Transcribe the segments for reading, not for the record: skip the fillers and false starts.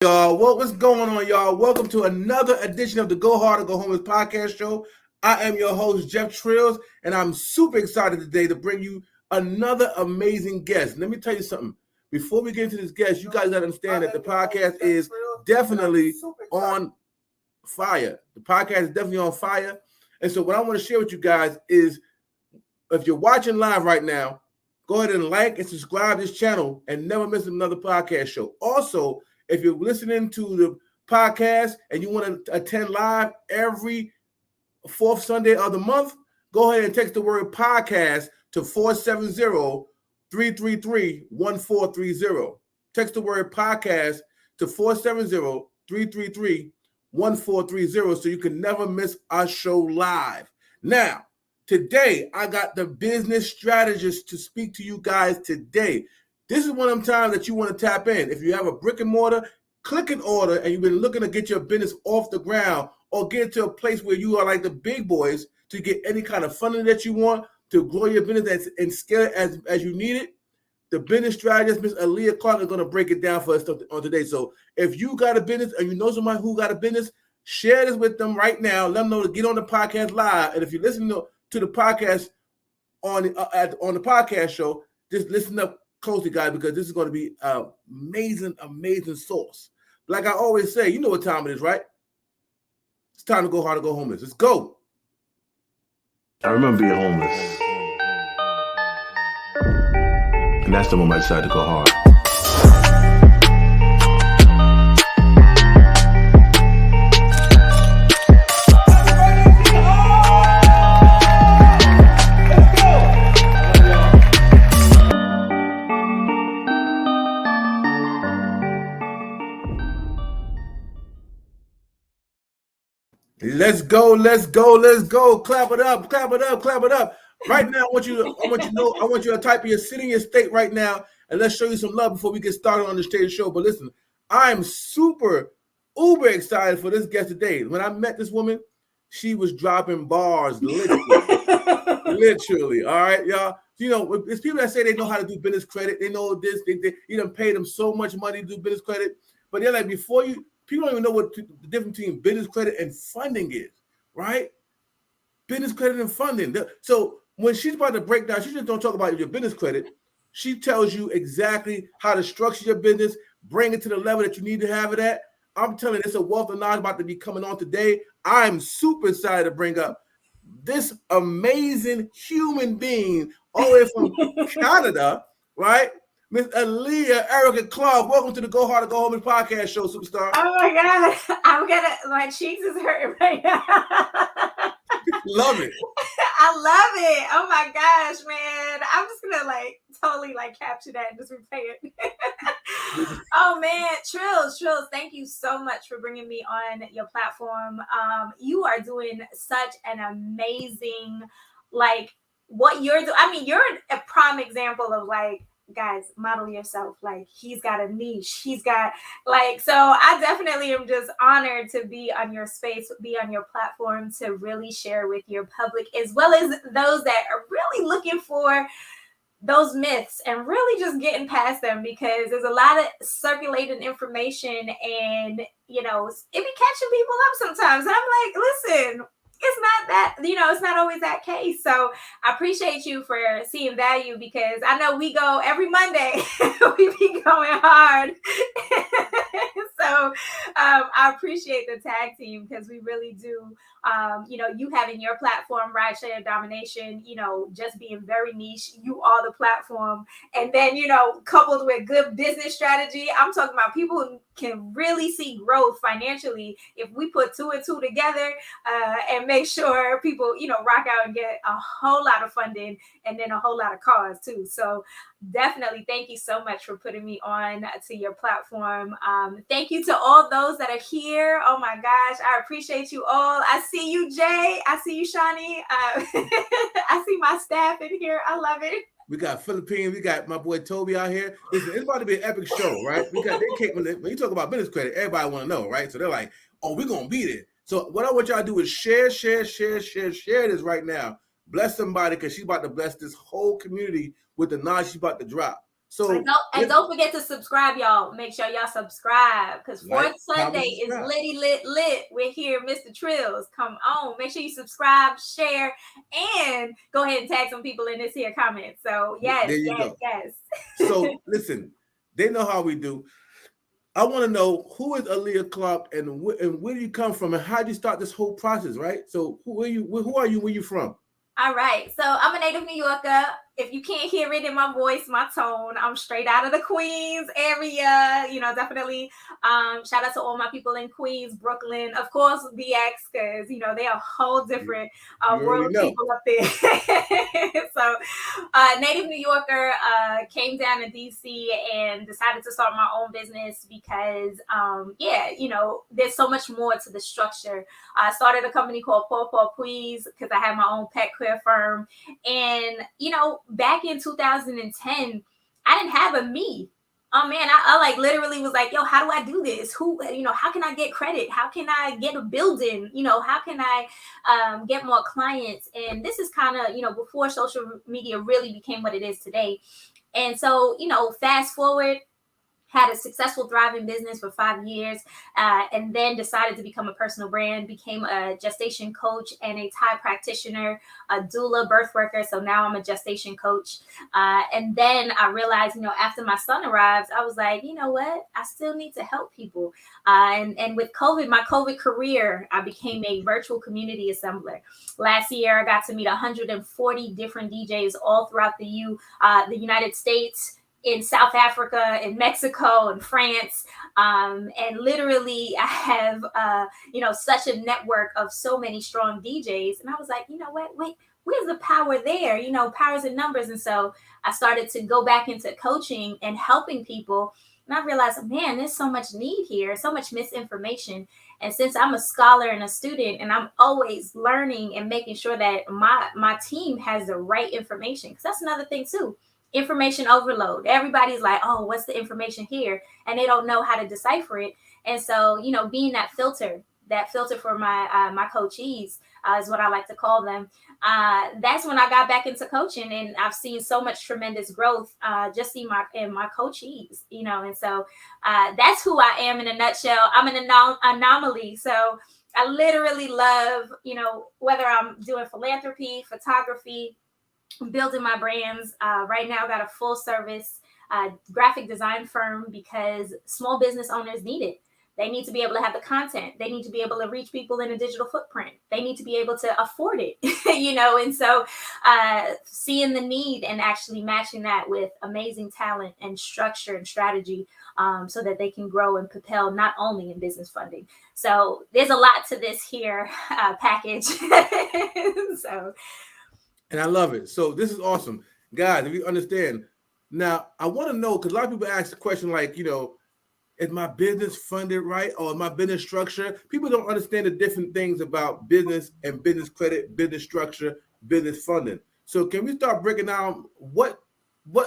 Y'all, what's going on, y'all? Welcome to another edition of the Go Hard or Go Homeless podcast show. I am your host, Jeff Trills, and I'm super excited today to bring you another amazing guest. Let me tell you something. Before we get into this guest, you guys got to understand that the podcast is definitely on fire. The podcast is definitely on fire. And so what I want to share with you guys is, if you're watching live right now, go ahead and like and subscribe to this channel and never miss another podcast show. Also, if you're listening to the podcast and you want to attend live every fourth Sunday of the month, go ahead and text the word podcast to 470-333-1430. Text the word podcast to 470-333-1430 so you can never miss our show live. Now, today, I got the business strategist to speak to you guys today. This is one of them times that you want to tap in. If you have a brick and mortar, click and order, and you've been looking to get your business off the ground or get to a place where you are like the big boys to get any kind of funding that you want to grow your business and scale it as you need it, the business strategist, Ms. Alleah Clarke, is going to break it down for us on today. So if you got a business and you know somebody who got a business, share this with them right now. Let them know to get on the podcast live. And if you're listening to the podcast on the podcast show, just listen up closely, guys, because this is going to be an amazing source. Like I always say, you know what time it is, right? It's time to go hard or go homeless. Let's go. I remember being homeless, and that's the moment I decided to go hard. Let's go. Clap it up. Right now, I want you to type in your city and your state right now, and let's show you some love before we get started on the stage show. But listen, I'm super uber excited for this guest today. When I met this woman, she was dropping bars, literally. All right, y'all. You know, it's people that say they know how to do business credit. They know this. You done pay them so much money to do business credit, but they're like, people don't even know what the difference between business credit and funding is, right? Business credit and funding. So when she's about to break down, she just don't talk about your business credit. She tells you exactly how to structure your business, bring it to the level that you need to have it at. I'm telling you, it's a wealth of knowledge about to be coming on today. I'm super excited to bring up this amazing human being all the way from Canada, right? Miss Alleah Erica Clarke, welcome to the Go Hard or Go Home podcast show, superstar. Oh my God, my cheeks is hurting right now. Love it. I love it. Oh my gosh, man. I'm just gonna totally capture that and just replay it. Oh man, Trills, thank you so much for bringing me on your platform. You are doing such an amazing, what you're doing. I mean, you're a prime example of guys, model yourself. He's got a niche. He's got so I definitely am just honored to be on your space, be on your platform to really share with your public, as well as those that are really looking for those myths and really just getting past them, because there's a lot of circulating information and, it be catching people up sometimes. And I'm like, listen, it's not that, it's not always that case. So I appreciate you for seeing value, because I know we go every Monday, we be going hard. So I appreciate the tag team, because we really do, you having your platform, Rideshare Domination, just being very niche, you are the platform. And then, coupled with good business strategy, I'm talking about people who can really see growth financially if we put two and two together and make sure people, rock out and get a whole lot of funding and then a whole lot of cars too. So definitely thank you so much for putting me on to your platform. Thank you to all those that are here. Oh my gosh, I appreciate you all. I see you, Jay. I see you, Shawnee. I see my staff in here. I love it. We got Philippines. We got my boy Toby out here. Listen, it's about to be an epic show, right? Because when you talk about business credit, everybody want to know, right? So they're like, oh, we're going to beat it. So what I want y'all to do is share this right now. Bless somebody, because she's about to bless this whole community with the knowledge she's about to drop. So don't forget to subscribe, y'all. Make sure y'all subscribe because fourth Sunday is litty lit. We're here, Mr. Trills. Come on, make sure you subscribe, share, and go ahead and tag some people in this here comment. So yes. So listen, they know how we do. I want to know who is Alleah Clarke and where do you come from and how did you start this whole process, right? So who are you? Where you from? All right. So I'm a native New Yorker. If you can't hear it in my voice, my tone, I'm straight out of the Queens area. Definitely shout out to all my people in Queens, Brooklyn, of course, BX, because, they are a whole different world of people up there. So native New Yorker, came down to DC and decided to start my own business because, there's so much more to the structure. I started a company called Paw Please because I had my own pet care firm. And, back in 2010, I didn't have a me. Oh man, I like literally was like, yo, how do I do this? How can I get credit? How can I get a building? How can I get more clients? And this is kind of, before social media really became what it is today. And so, fast forward, had a successful, thriving business for 5 years, and then decided to become a personal brand, became a gestation coach and a Thai practitioner, a doula, birth worker. So now I'm a gestation coach. And then I realized, after my son arrives, I was like, you know what? I still need to help people. And with COVID, my COVID career, I became a virtual community assembler. Last year, I got to meet 140 different DJs all throughout the United States, in South Africa, in Mexico, and France. And literally I have, such a network of so many strong DJs. And I was like, you know what, wait, where's the power there? Powers in numbers. And so I started to go back into coaching and helping people. And I realized, man, there's so much need here, so much misinformation. And since I'm a scholar and a student, and I'm always learning and making sure that my team has the right information, because that's another thing too. Information overload. Everybody's like, oh, what's the information here? And they don't know how to decipher it. And so, being that filter for my coachees is what I like to call them. That's when I got back into coaching, and I've seen so much tremendous growth just in my coachees, and so that's who I am in a nutshell. I'm an anomaly. So I literally love, whether I'm doing philanthropy, photography, building my brands. Right now, I've got a full service graphic design firm because small business owners need it. They need to be able to have the content. They need to be able to reach people in a digital footprint. They need to be able to afford it, and so seeing the need and actually matching that with amazing talent and structure and strategy so that they can grow and propel not only in business funding. So there's a lot to this here package. So. And I love it. So this is awesome. Guys, if you understand, now I want to know, because a lot of people ask the question like, is my business funded right? Or my business structure? People don't understand the different things about business and business credit, business structure, business funding. So can we start breaking down what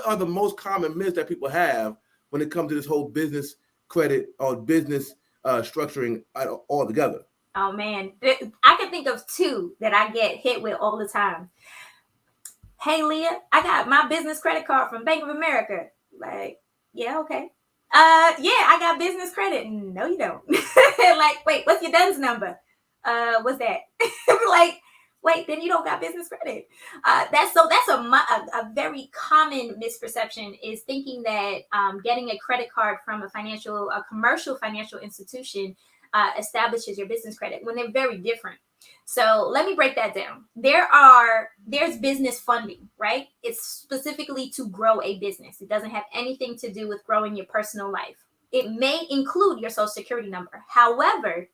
are the most common myths that people have when it comes to this whole business credit or business structuring all together? Oh man, I can think of two that I get hit with all the time. Hey, Leah, I got my business credit card from Bank of America. Like, yeah, okay. Yeah, I got business credit. No, you don't. Like, wait, what's your DUNS number? What's that? Like, wait, then you don't got business credit. That's a very common misperception, is thinking that getting a credit card from a commercial financial institution establishes your business credit, when they're very different. So let me break that down. There's business funding, right? It's specifically to grow a business. It doesn't have anything to do with growing your personal life. It may include your social security number. However,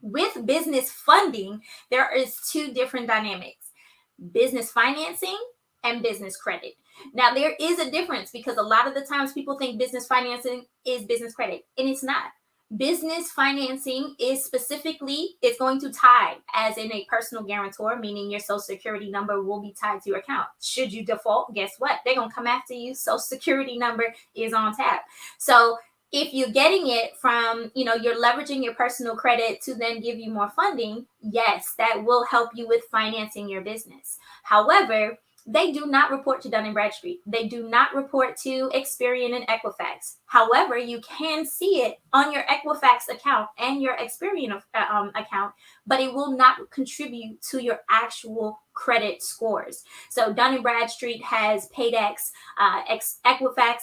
with business funding, there is two different dynamics: business financing and business credit. Now, there is a difference, because a lot of the times people think business financing is business credit, and it's not. Business financing is going to tie as in a personal guarantor, meaning your social security number will be tied to your account. Should you default, guess what? They're going to come after you. Social security number is on tap. So if you're getting it from, you're leveraging your personal credit to then give you more funding, yes, that will help you with financing your business. However, They do not report to Dun & Bradstreet. They do not report to Experian and Equifax. However, you can see it on your Equifax account and your Experian account, but it will not contribute to your actual credit scores. So Dun & Bradstreet has Paydex, Equifax,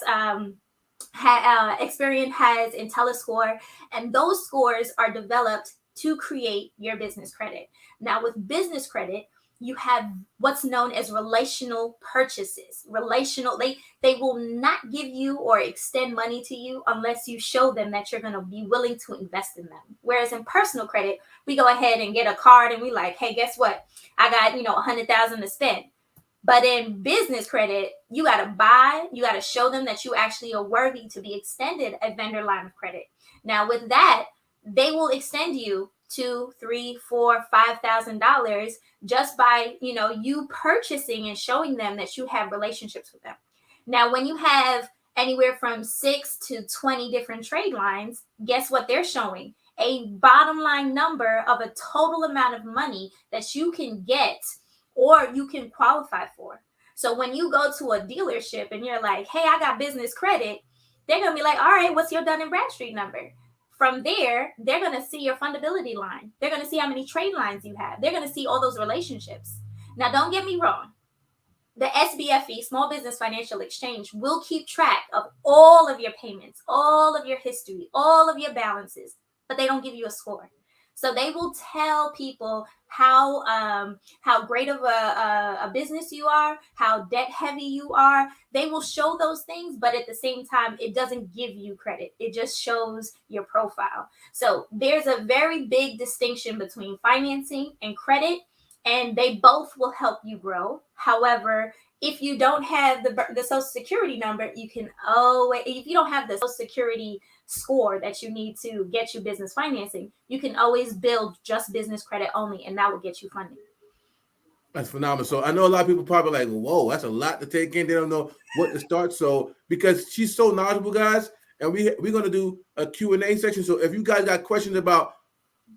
Experian has IntelliScore, and those scores are developed to create your business credit. Now, with business credit, you have what's known as relational purchases. They will not give you or extend money to you unless you show them that you're going to be willing to invest in them. Whereas in personal credit, we go ahead and get a card and we like, hey, guess what? I got, $100,000 to spend. But in business credit, you got to buy, you got to show them that you actually are worthy to be extended a vendor line of credit. Now with that, they will extend you $2,000, $3,000, $4,000, $5,000 just by, you purchasing and showing them that you have relationships with them. Now, when you have anywhere from 6 to 20 different trade lines, guess what they're showing? A bottom line number of a total amount of money that you can get or you can qualify for. So when you go to a dealership and you're like, hey, I got business credit, they're going to be like, all right, what's your Dun & Bradstreet number? From there, they're going to see your fundability line. They're going to see how many trade lines you have. They're going to see all those relationships. Now, don't get me wrong. The SBFE, Small Business Financial Exchange, will keep track of all of your payments, all of your history, all of your balances, but they don't give you a score. So they will tell people how great of a business you are, how debt heavy you are. They will show those things, but at the same time, it doesn't give you credit. It just shows your profile. So there's a very big distinction between financing and credit, and they both will help you grow. However, if you don't have the Social Security number, you can always, if you don't have the Social Security score that you need to get you business financing, you can always build just business credit only, and that will get you funding. That's phenomenal. So I know a lot of people probably like, whoa, that's a lot to take in. They don't know what to start. So because she's so knowledgeable, guys, and we're going to do a Q&A section. So if you guys got questions about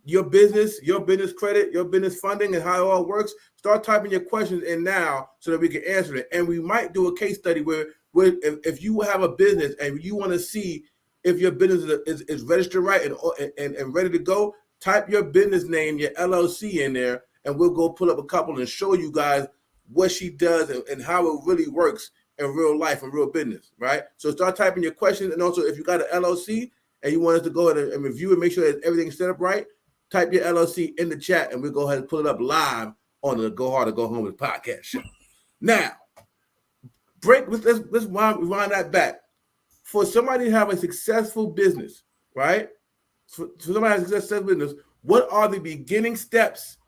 your business credit, your business funding, and how it all works, start typing your questions in now so that we can answer it. And we might do a case study where if you have a business and you want to see if your business is registered right and ready to go, type your business name, your LLC in there, and we'll go pull up a couple and show you guys what she does and how it really works in real life and real business, right? So start typing your questions. And also, if you got an LLC and you want us to go ahead and review and make sure that everything's set up right, type your LLC in the chat and we'll go ahead and pull it up live on the Go Hard or Go Home with podcast show. Now, let's wind that back. For somebody to have a successful business, right? For somebody to have a successful business, what are the beginning steps,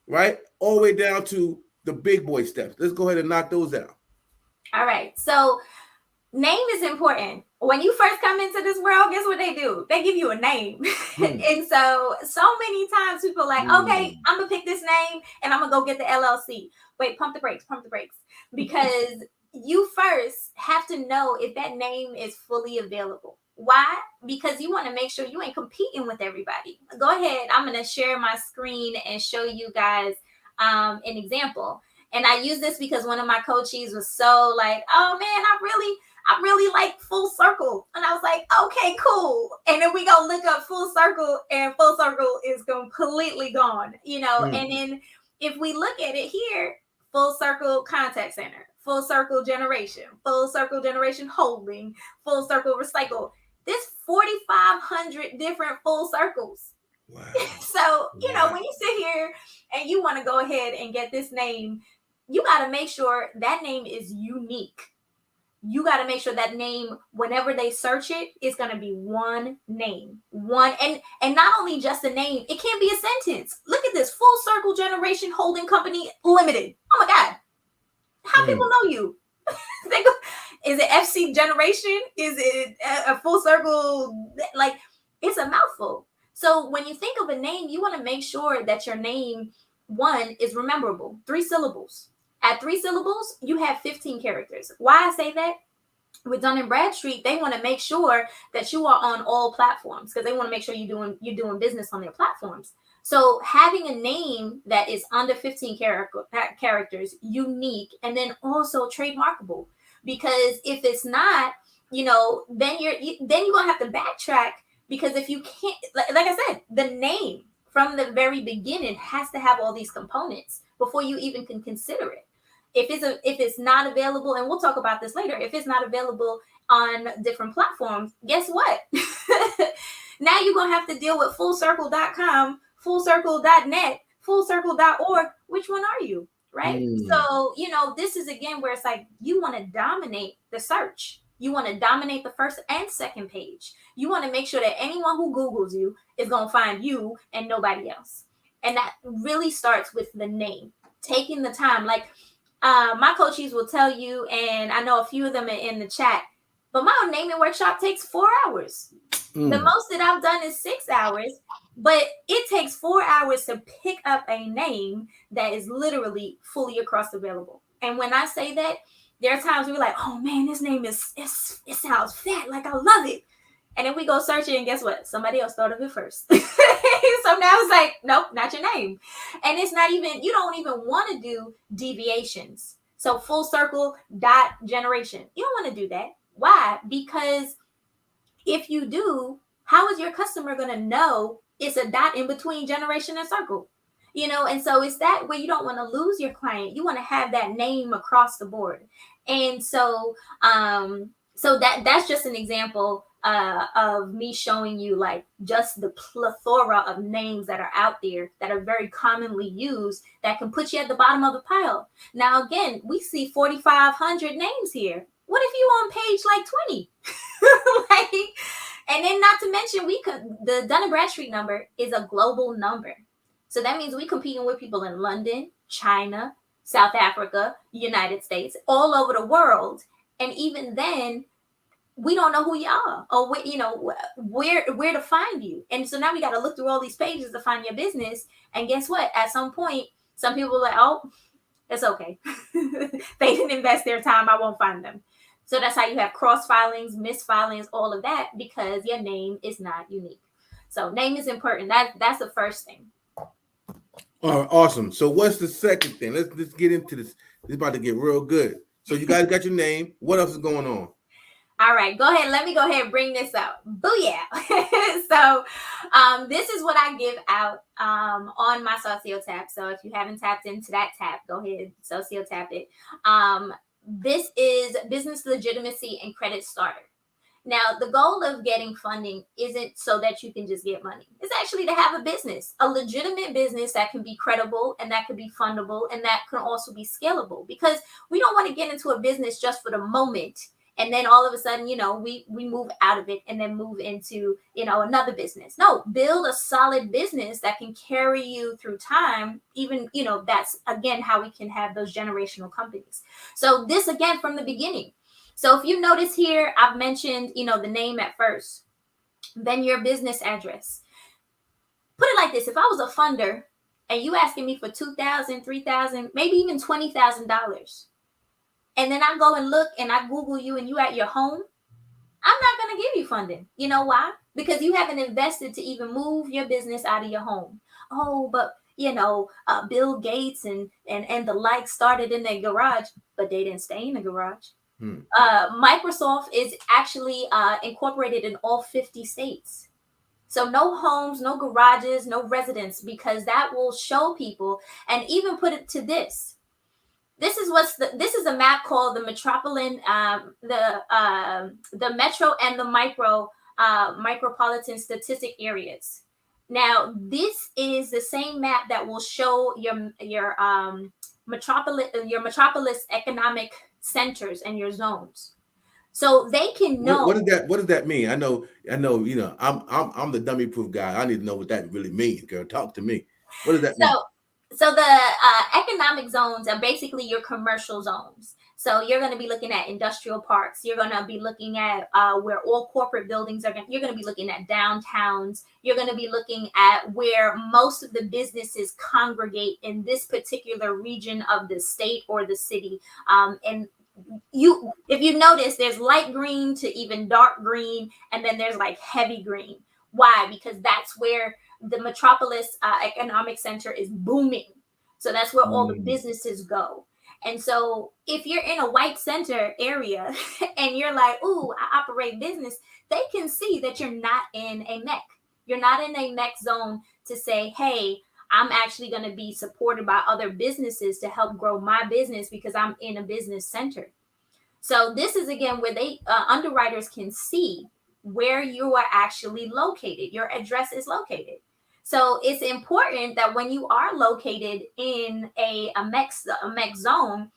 right? All the way down to the big boy steps. Let's go ahead and knock those out. All right. So name is important. When you first come into this world, guess what they do? They give you a name. And so many times people are like, okay, I'm going to pick this name and I'm going to go get the LLC. Wait, pump the brakes. Because you first have to know if that name is fully available. Why? Because you want to make sure you ain't competing with everybody. Go ahead. I'm going to share my screen and show you guys an example. And I use this because one of my coaches was so like, oh man, I really like Full Circle. And I was like, okay, cool. And then we go look up Full Circle and Full Circle is completely gone, And then if we look at it here, Full Circle Contact Center, Full Circle Generation Holding, Full Circle Recycle. There's 4,500 different full circles. Wow. So, when you sit here and you want to go ahead and get this name, you got to make sure that name is unique. You got to make sure that name, whenever they search it, is going to be one name. And not only just a name, it can't be a sentence. Look at this, Full Circle Generation Holding Company Limited. Oh my God. How people know you? Is it FC Generation? Is it a Full Circle? Like, it's a mouthful. So when you think of a name, you want to make sure that your name, one, is rememberable. 3 syllables. At 3 syllables, you have 15 characters. Why I say that? with Dun & Bradstreet, they want to make sure that you are on all platforms because they want to make sure you're doing business on their platforms. So having a name that is under 15 characters, unique, and then also trademarkable. Because if it's not, then you're gonna have to backtrack, because if you can't, like I said, the name from the very beginning has to have all these components before you even can consider it. If it's not available, and we'll talk about this later, if it's not available on different platforms, guess what? Now you're gonna have to deal with fullcircle.com, fullcircle.net, fullcircle.org. Which one are you? Right? So, this is again where it's like you want to dominate the search. You want to dominate the first and second page. You want to make sure that anyone who Googles you is going to find you and nobody else. And that really starts with the name. Taking the time. Like my coaches will tell you, and I know a few of them are in the chat, but my naming workshop takes 4 hours. The most that I've done is 6 hours, but it takes 4 hours to pick up a name that is literally fully across available. And when I say that, there are times we're like, oh man, this name it sounds fat, like I love it. And then we go search it, and guess what? Somebody else thought of it first. So now it's like, nope, not your name. And it's not even, you don't even want to do deviations. So full circle dot generation. You don't want to do that. Why? Because if you do, how is your customer going to know it's a dot in between generation and circle? And so it's that way. You don't want to lose your client. You want to have that name across the board. And so, that's just an example of me showing you like just the plethora of names that are out there that are very commonly used that can put you at the bottom of the pile. Now, again, we see 4,500 names here. What if you on page like 20? And then not to mention, the Dun & Bradstreet number is a global number. So that means we're competing with people in London, China, South Africa, United States, all over the world. And even then, we don't know who you are or where to find you. And so now we got to look through all these pages to find your business. And guess what? At some point, some people are like, oh, it's okay. They didn't invest their time. I won't find them. So that's how you have cross filings, misfilings, all of that, because your name is not unique. So name is important. That's the first thing. All right, awesome. So what's the second thing? Let's get into this. It's about to get real good. So you guys got your name. What else is going on? All right, go ahead. Let me go ahead and bring this up. Booyah. So this is what I give out on my Socio Tap. So if you haven't tapped into that tap, go ahead, Socio Tap it. This is business legitimacy and credit starter. Now, the goal of getting funding isn't so that you can just get money. It's actually to have a business, a legitimate business that can be credible and that can be fundable and that can also be scalable, because we don't want to get into a business just for the moment. And then all of a sudden, we move out of it and then move into, another business. No, build a solid business that can carry you through time. Even, that's, again, how we can have those generational companies. So this, again, from the beginning. So if you notice here, I've mentioned, the name at first, then your business address. Put it like this. If I was a funder and you asking me for $2,000, $3,000, maybe even $20,000, and then I go and look and I Google you and you at your home, I'm not going to give you funding. You know why? Because you haven't invested to even move your business out of your home. Oh, but, Bill Gates and the like started in their garage, but they didn't stay in the garage. Microsoft is actually incorporated in all 50 states. So no homes, no garages, no residence, because that will show people, and even put it to this. This is a map called the Metropolitan, the Metro and the Micropolitan Statistic Areas. Now, this is the same map that will show your metropolis economic centers and your zones, so they can know. What does that mean? I know. I'm the dummy proof guy. I need to know what that really means. Girl, talk to me. What does that mean? So the economic zones are basically your commercial zones. So you're going to be looking at industrial parks. You're going to be looking at where all corporate buildings are. You're going to be looking at downtowns. You're going to be looking at where most of the businesses congregate in this particular region of the state or the city. And if you notice, there's light green to even dark green, and then there's like heavy green. Why? Because that's where the metropolis economic center is booming. So that's where all the businesses go. And so if you're in a white center area and you're like, ooh, I operate business, they can see that you're not in a mech. You're not in a mech zone to say, hey, I'm actually going to be supported by other businesses to help grow my business because I'm in a business center. So this is, again, where they underwriters can see where you are actually located. Your address is located. So it's important that when you are located in a mech zone,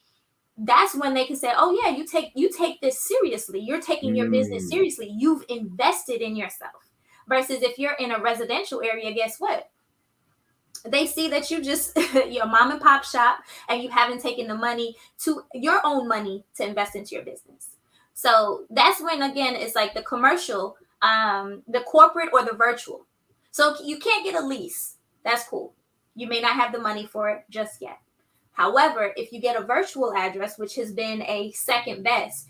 that's when they can say, oh yeah, you take this seriously. You're taking your business seriously. You've invested in yourself. Versus if you're in a residential area, guess what? They see that you just your mom and pop shop and you haven't taken the money to your own money to invest into your business. So that's when, again, it's like the commercial, the corporate or the virtual. So you can't get a lease. That's cool. You may not have the money for it just yet. However, if you get a virtual address, which has been a second best,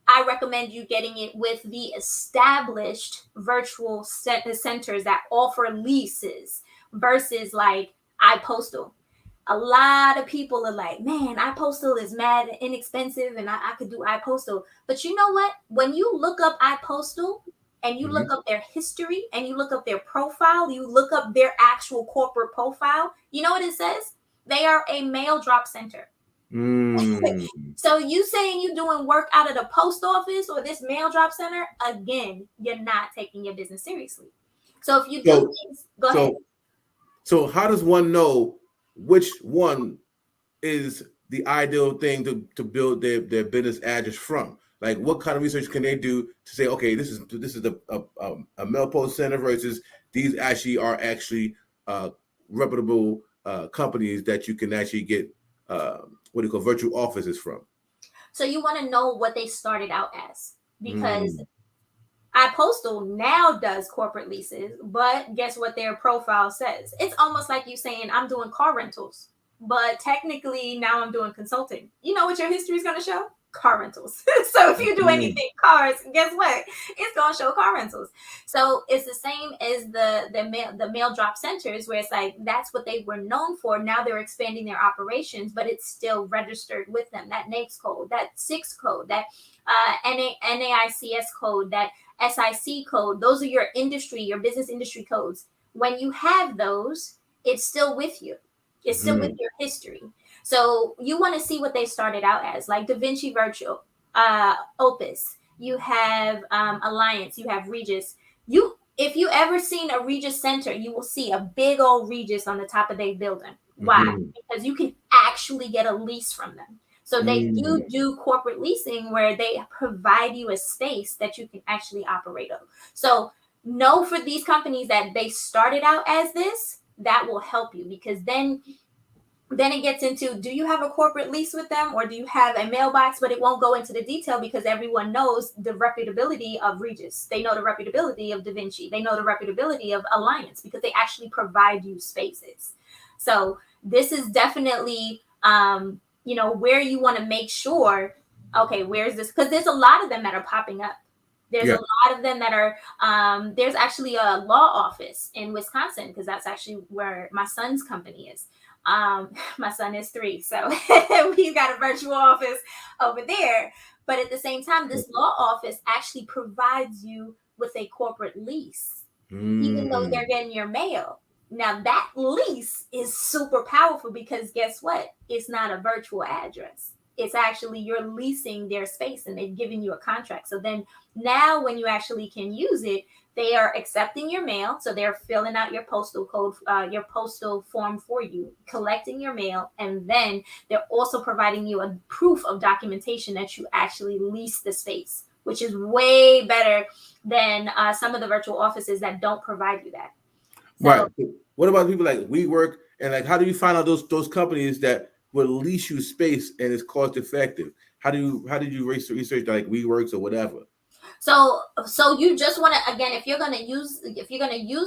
I recommend you getting it with the established virtual centers that offer leases versus like iPostal. A lot of people are like, man, iPostal is mad inexpensive and I could do iPostal. But you know what? When you look up iPostal and you look up their history and you look up their profile, you look up their actual corporate profile, you know what it says? They are a mail drop center. So you saying you doing work out of the post office or this mail drop center, again, you're not taking your business seriously. So if you do things, go ahead. So how does one know which one is the ideal thing to build their business address from? Like, what kind of research can they do to say, okay, this is a mail post center versus these are actually reputable companies that you can actually get what do you call virtual offices from? So you want to know what they started out as, because iPostal now does corporate leases, but guess what their profile says? It's almost like you saying, I'm doing car rentals, but technically now I'm doing consulting. You know what your history is going to show? Car rentals. So if you do anything cars, guess what? It's going to show car rentals. So it's the same as the mail drop centers, where it's like that's what they were known for. Now they're expanding their operations, but it's still registered with them. That NAICS code, that 6 code, that NAICS code, that SIC code. Those are your business industry codes. When you have those, it's still with you. It's still with your history. So you want to see what they started out as, like DaVinci Virtual, Opus. You have Alliance. You have Regis. If you ever seen a Regis Center, you will see a big old Regis on the top of their building. Why? Because you can actually get a lease from them. So they do corporate leasing where they provide you a space that you can actually operate on. So know for these companies that they started out as this, that will help you, because then it gets into, do you have a corporate lease with them or do you have a mailbox? But it won't go into the detail because everyone knows the reputability of Regis. They know the reputability of DaVinci. They know the reputability of Alliance because they actually provide you spaces. So this is definitely, where you want to make sure, okay, where's this? Because there's a lot of them that are popping up. There's a lot of them that are, there's actually a law office in Wisconsin, because that's actually where my son's company is. My son is 3, so we've got a virtual office over there. But at the same time, this law office actually provides you with a corporate lease, even though they're getting your mail. Now that lease is super powerful because guess what? It's not a virtual address. It's actually you're leasing their space and they've given you a contract. So then now when you actually can use it, they are accepting your mail. So they're filling out your postal code, your postal form for you, collecting your mail. And then they're also providing you a proof of documentation that you actually lease the space, which is way better than some of the virtual offices that don't provide you that. So, right. What about people like WeWork? And like, how do you find out those companies that will lease you space and is cost effective? How did you research like WeWorks or whatever? So you just want to, again, if you're going to use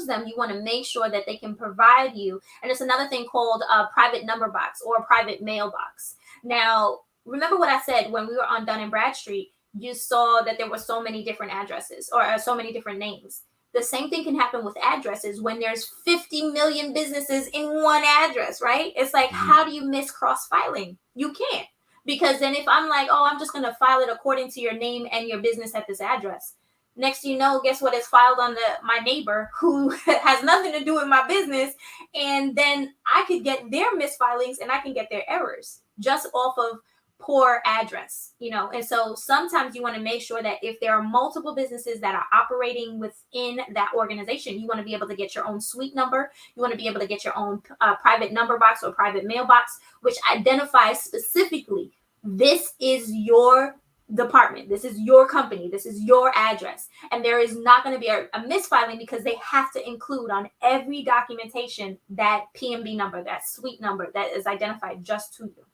them, you want to make sure that they can provide you. And it's another thing called a private number box or a private mailbox. Now, remember what I said when we were on Dun and Bradstreet, you saw that there were so many different addresses or so many different names. The same thing can happen with addresses when there's 50 million businesses in one address, right? It's like, how do you miss cross-filing? You can't. Because then if I'm like, oh, I'm just going to file it according to your name and your business at this address. Next you know, guess what is filed on my neighbor who has nothing to do with my business. And then I could get their misfilings and I can get their errors just off of poor address, and so sometimes you want to make sure that if there are multiple businesses that are operating within that organization, you want to be able to get your own suite number. You want to be able to get your own private number box or private mailbox, which identifies specifically, this is your department, this is your company, this is your address, and there is not going to be a misfiling because they have to include on every documentation that PMB number, that suite number that is identified just to you.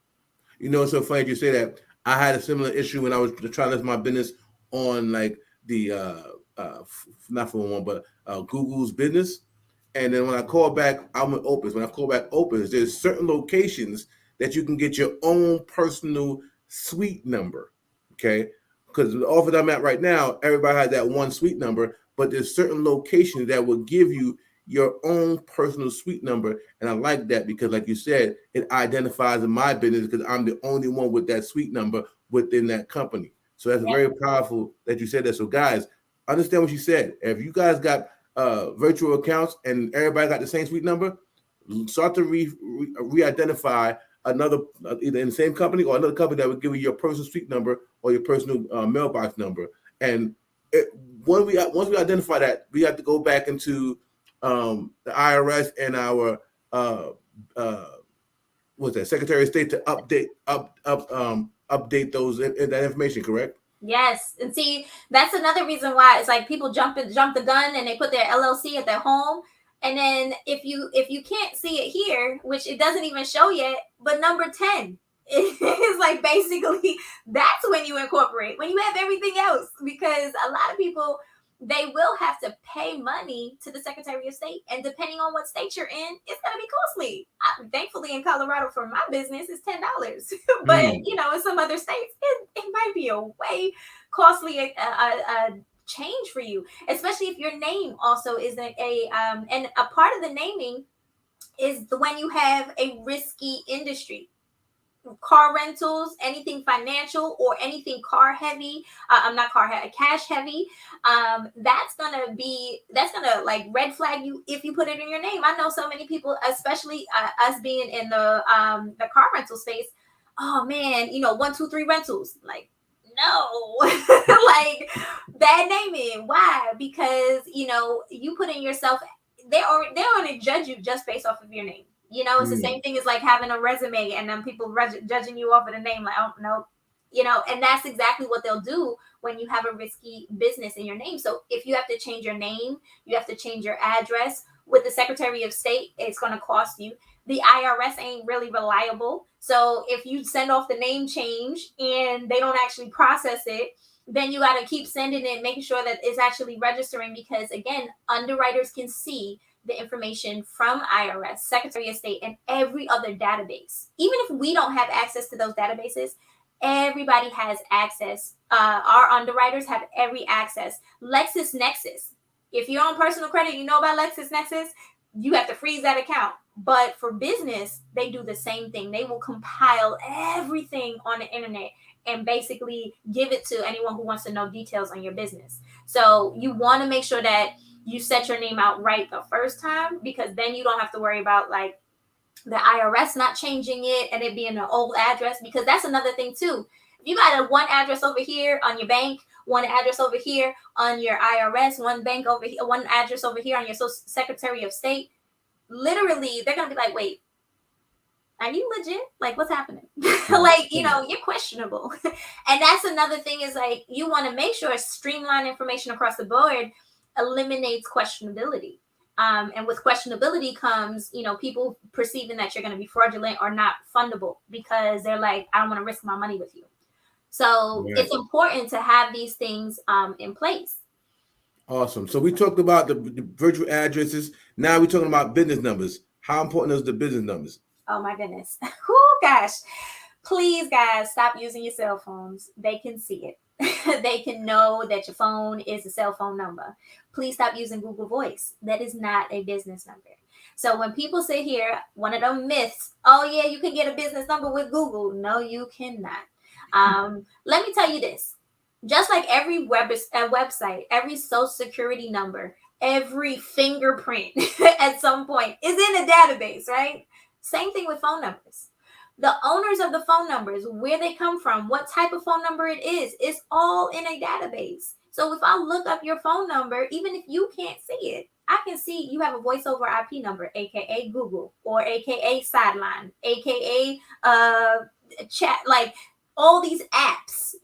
It's so funny you say that. I had a similar issue when I was trying to list my business on like the not for one, but Google's business. And then when I call back, I'm with Opus. When I call back Opus, there's certain locations that you can get your own personal suite number. Okay, because the office I'm at right now, everybody has that one suite number, but there's certain locations that will give you your own personal suite number. And I like that because, like you said, it identifies in my business because I'm the only one with that suite number within that company. So that's very powerful that you said that. So guys, understand what you said. If you guys got virtual accounts and everybody got the same suite number, start to re-identify another, either in the same company or another company that would give you your personal suite number or your personal mailbox number. And once we identify that, we have to go back into the IRS and our what's that, Secretary of State to update those that information, correct? Yes. And see, that's another reason why it's like people jump the gun and they put their LLC at their home. And then if you can't see it here, which it doesn't even show yet, but number 10 is like basically that's when you incorporate, when you have everything else, because a lot of people, they will have to pay money to the Secretary of State. And depending on what state you're in, it's going to be costly. Thankfully, in Colorado, for my business, it's $10. But, in some other states, it might be a way costly change for you, especially if your name also isn't and a part of the naming is when you have a risky industry. Car rentals, anything financial or anything car heavy, cash heavy, that's gonna like red flag you if you put it in your name. I know so many people, especially us being in the car rental space. Oh man, 1, 2, 3 rentals, like no, like bad naming. Why? Because you put in yourself. They're gonna judge you just based off of your name. It's the same thing as like having a resume and then people judging you off of the name, like, oh, no, and that's exactly what they'll do when you have a risky business in your name. So if you have to change your name, you have to change your address with the Secretary of State, it's going to cost you. The IRS ain't really reliable. So if you send off the name change and they don't actually process it, then you got to keep sending it, making sure that it's actually registering, because again, underwriters can see the information from IRS, Secretary of State, and every other database. Even if we don't have access to those databases, everybody has access. Our underwriters have every access. LexisNexis. If you're on personal credit, you know about LexisNexis, you have to freeze that account. But for business, they do the same thing. They will compile everything on the internet and basically give it to anyone who wants to know details on your business. So you want to make sure that you set your name out right the first time, because then you don't have to worry about like the IRS not changing it and it being an old address, because that's another thing too. If you got a one address over here on your bank, one address over here on your IRS, one bank over here, one address over here on your Secretary of State, literally they're gonna be like, wait, are you legit? Like, what's happening? Like, you're questionable. And that's another thing, is like, you want to make sure streamline information across the board eliminates questionability. And with questionability comes, people perceiving that you're going to be fraudulent or not fundable, because they're like, I don't want to risk my money with you. So It's important to have these things in place. Awesome. So we talked about the virtual addresses. Now we're talking about business numbers. How important is the business numbers? Oh my goodness. Oh gosh. Please, guys, stop using your cell phones. They can see it. They can know that your phone is a cell phone number. Please stop using Google Voice. That is not a business number. So when people sit here, one of them myths, oh yeah, you can get a business number with Google. No, you cannot. Let me tell you this. Just like every website, every social security number, every fingerprint at some point is in a database, right? Same thing with phone numbers. The owners of the phone numbers, where they come from, what type of phone number it is, it's all in a database. So if I look up your phone number, even if you can't see it, I can see you have a voice over IP number, aka Google, or aka Sideline, aka chat, like all these apps,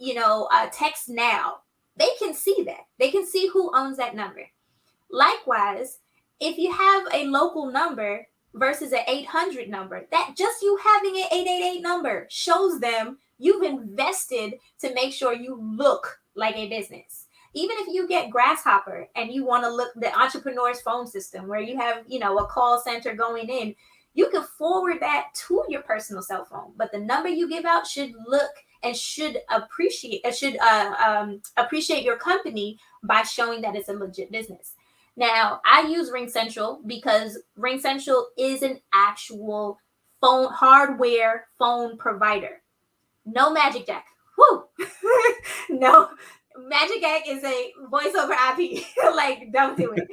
Text Now. They can see that. They can see who owns that number. Likewise, if you have a local number versus an 800 number, that just you having an 888 number shows them you've invested to make sure you look like a business. Even if you get Grasshopper and you want to look the entrepreneur's phone system where you have, a call center going in, you can forward that to your personal cell phone. But the number you give out should look and should appreciate your company by showing that it's a legit business. Now, I use RingCentral because RingCentral is an actual hardware phone provider. No Magic Jack. Woo! No, Magic Jack is a voice over IP. Like, don't do it.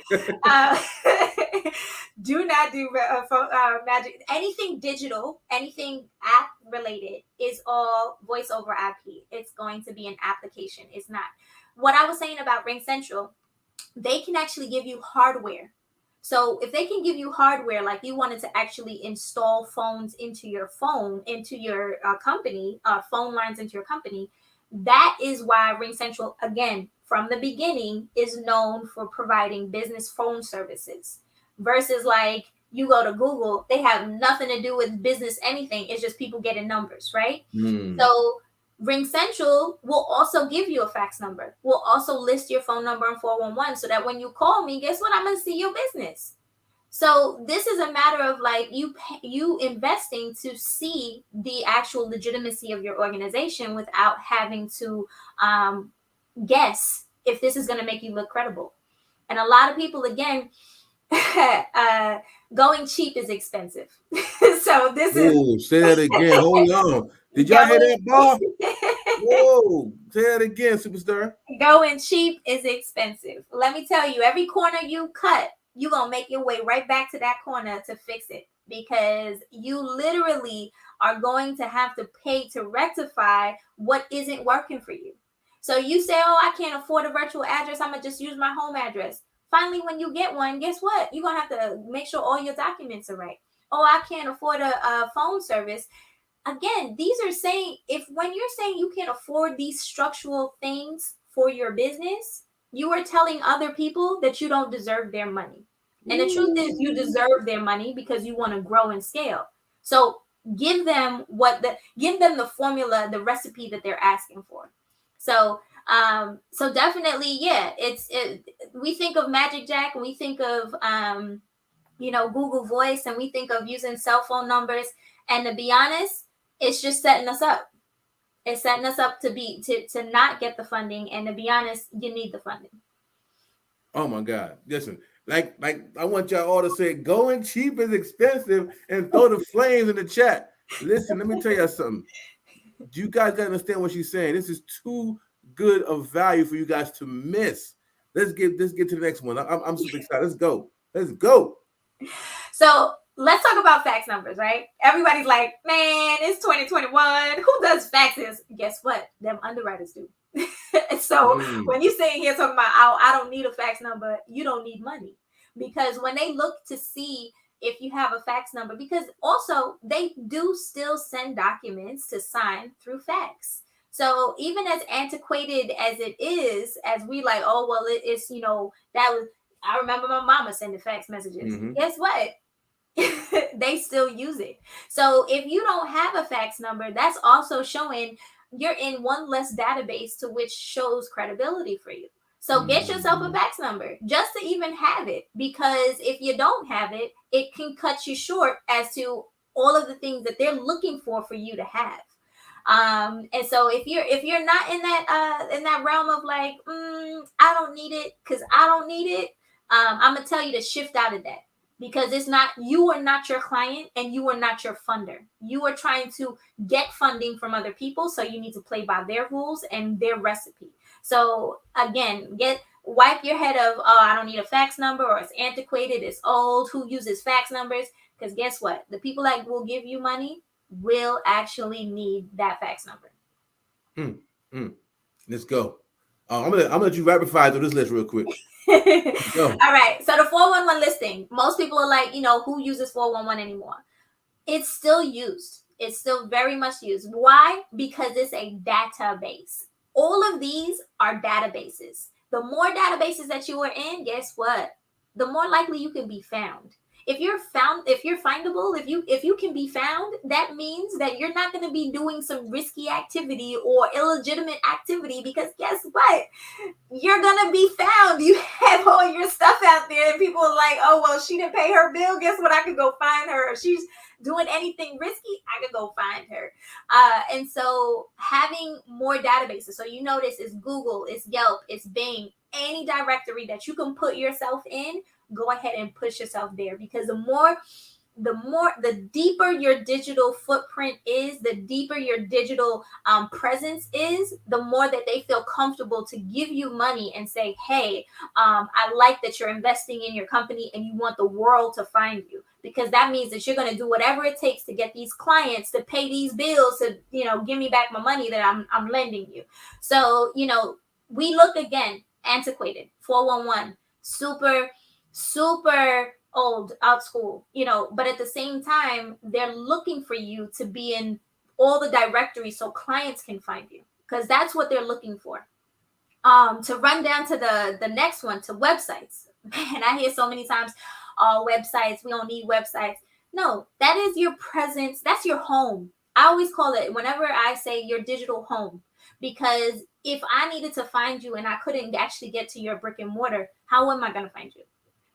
Do not do Magic. Anything digital, anything app related is all voice over IP. It's going to be an application. It's not. What I was saying about RingCentral, they can actually give you hardware. So if they can give you hardware, like you wanted to actually install phones into your phone, into your company, phone lines into your company, that is why RingCentral, again, from the beginning, is known for providing business phone services. Versus like you go to Google, they have nothing to do with business anything. It's just people getting numbers, right? So RingCentral will also give you a fax number. Will also list your phone number in 411 so that when you call me, guess what? I'm going to see your business. So this is a matter of like you investing to see the actual legitimacy of your organization without having to guess if this is going to make you look credible. And a lot of people, again, going cheap is expensive. So this is. Say that again. Hold on. Did y'all hear that, Bob? Whoa, say that again, superstar. Going cheap is expensive. Let me tell you, every corner you cut, you're going to make your way right back to that corner to fix it, because you literally are going to have to pay to rectify what isn't working for you. So you say, oh, I can't afford a virtual address. I'm going to just use my home address. Finally, when you get one, guess what? You're going to have to make sure all your documents are right. Oh, I can't afford a phone service. Again, these are saying, when you're saying you can't afford these structural things for your business, you are telling other people that you don't deserve their money. And the truth is you deserve their money because you want to grow and scale. So give them the formula, the recipe that they're asking for. So definitely, yeah, we think of Magic Jack and we think of, Google Voice, and we think of using cell phone numbers. And to be honest, it's just setting us up. It's setting us up to not get the funding. And to be honest, you need the funding. Oh my God. Listen, like I want y'all all to say going cheap is expensive and throw the flames in the chat. Listen, let me tell you something. You guys gotta understand what she's saying. This is too good of value for you guys to miss. Let's get to the next one. I'm super excited. Let's go. So let's talk about fax numbers, right? Everybody's like, man, it's 2021. Who does faxes? Guess what? Them underwriters do. So when you're sitting here talking about, I don't need a fax number, you don't need money. Because when they look to see if you have a fax number, because also they do still send documents to sign through fax. So even as antiquated as it is, as we like, oh, well, it's, I remember my mama sending fax messages. Guess what? They still use it. So if you don't have a fax number, that's also showing you're in one less database to which shows credibility for you. So get yourself a fax number just to even have it, because if you don't have it, it can cut you short as to all of the things that they're looking for you to have. And so if you're not in that realm of like, I don't need it because I don't need it, I'm gonna tell you to shift out of that, because you are not your client and you are not your funder. You are trying to get funding from other people, so you need to play by their rules and their recipe. So again, wipe your head of, oh, I don't need a fax number, or it's antiquated, it's old, who uses fax numbers? Because guess what? The people that will give you money will actually need that fax number. Let's go. I'm gonna let you rapid fire through this list real quick. All right. So the 411 listing, most people are like, who uses 411 anymore? It's still used. It's still very much used. Why? Because it's a database. All of these are databases. The more databases that you are in, guess what? The more likely you can be found. If you're findable, if you can be found, that means that you're not going to be doing some risky activity or illegitimate activity, because guess what? You're going to be found. You have all your stuff out there and people are like, oh, well, she didn't pay her bill. Guess what? I could go find her. If she's doing anything risky, I could go find her. And so having more databases. So you notice it's Google, it's Yelp, it's Bing, any directory that you can put yourself in, go ahead and push yourself there, because the deeper your digital footprint is, the deeper your digital presence is, the more that they feel comfortable to give you money and say, hey, I like that you're investing in your company and you want the world to find you, because that means that you're going to do whatever it takes to get these clients to pay these bills, to give me back my money that I'm lending you. So we look, again, antiquated, 411, super old, out school, but at the same time, they're looking for you to be in all the directories so clients can find you, because that's what they're looking for. To run down to the next one, to websites. Man, I hear so many times, websites, we don't need websites. No, that is your presence. That's your home. I always call it, whenever I say, your digital home, because if I needed to find you and I couldn't actually get to your brick and mortar, how am I going to find you?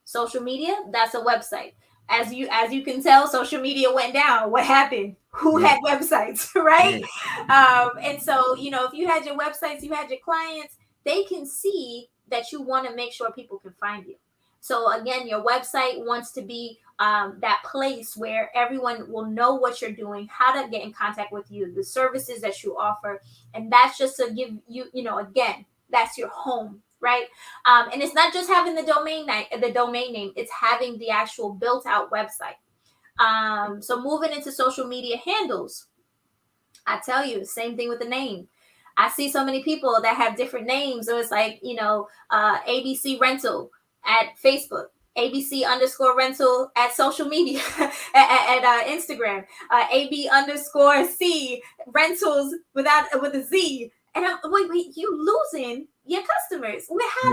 Social media, that's a website. As you can tell, social media went down. What happened? Who had websites, right? And so, if you had your websites, you had your clients, they can see that you want to make sure people can find you. So again, your website wants to be that place where everyone will know what you're doing, how to get in contact with you, the services that you offer. And that's just to give you, again, that's your home. Right. And it's not just having the domain name, it's having the actual built out website. So moving into social media handles, I tell you, same thing with the name. I see so many people that have different names. So it's like, ABC rental at Facebook, ABC_rental at social media, at Instagram, AB_C rentals with a Z. And wait, you losing your customers. How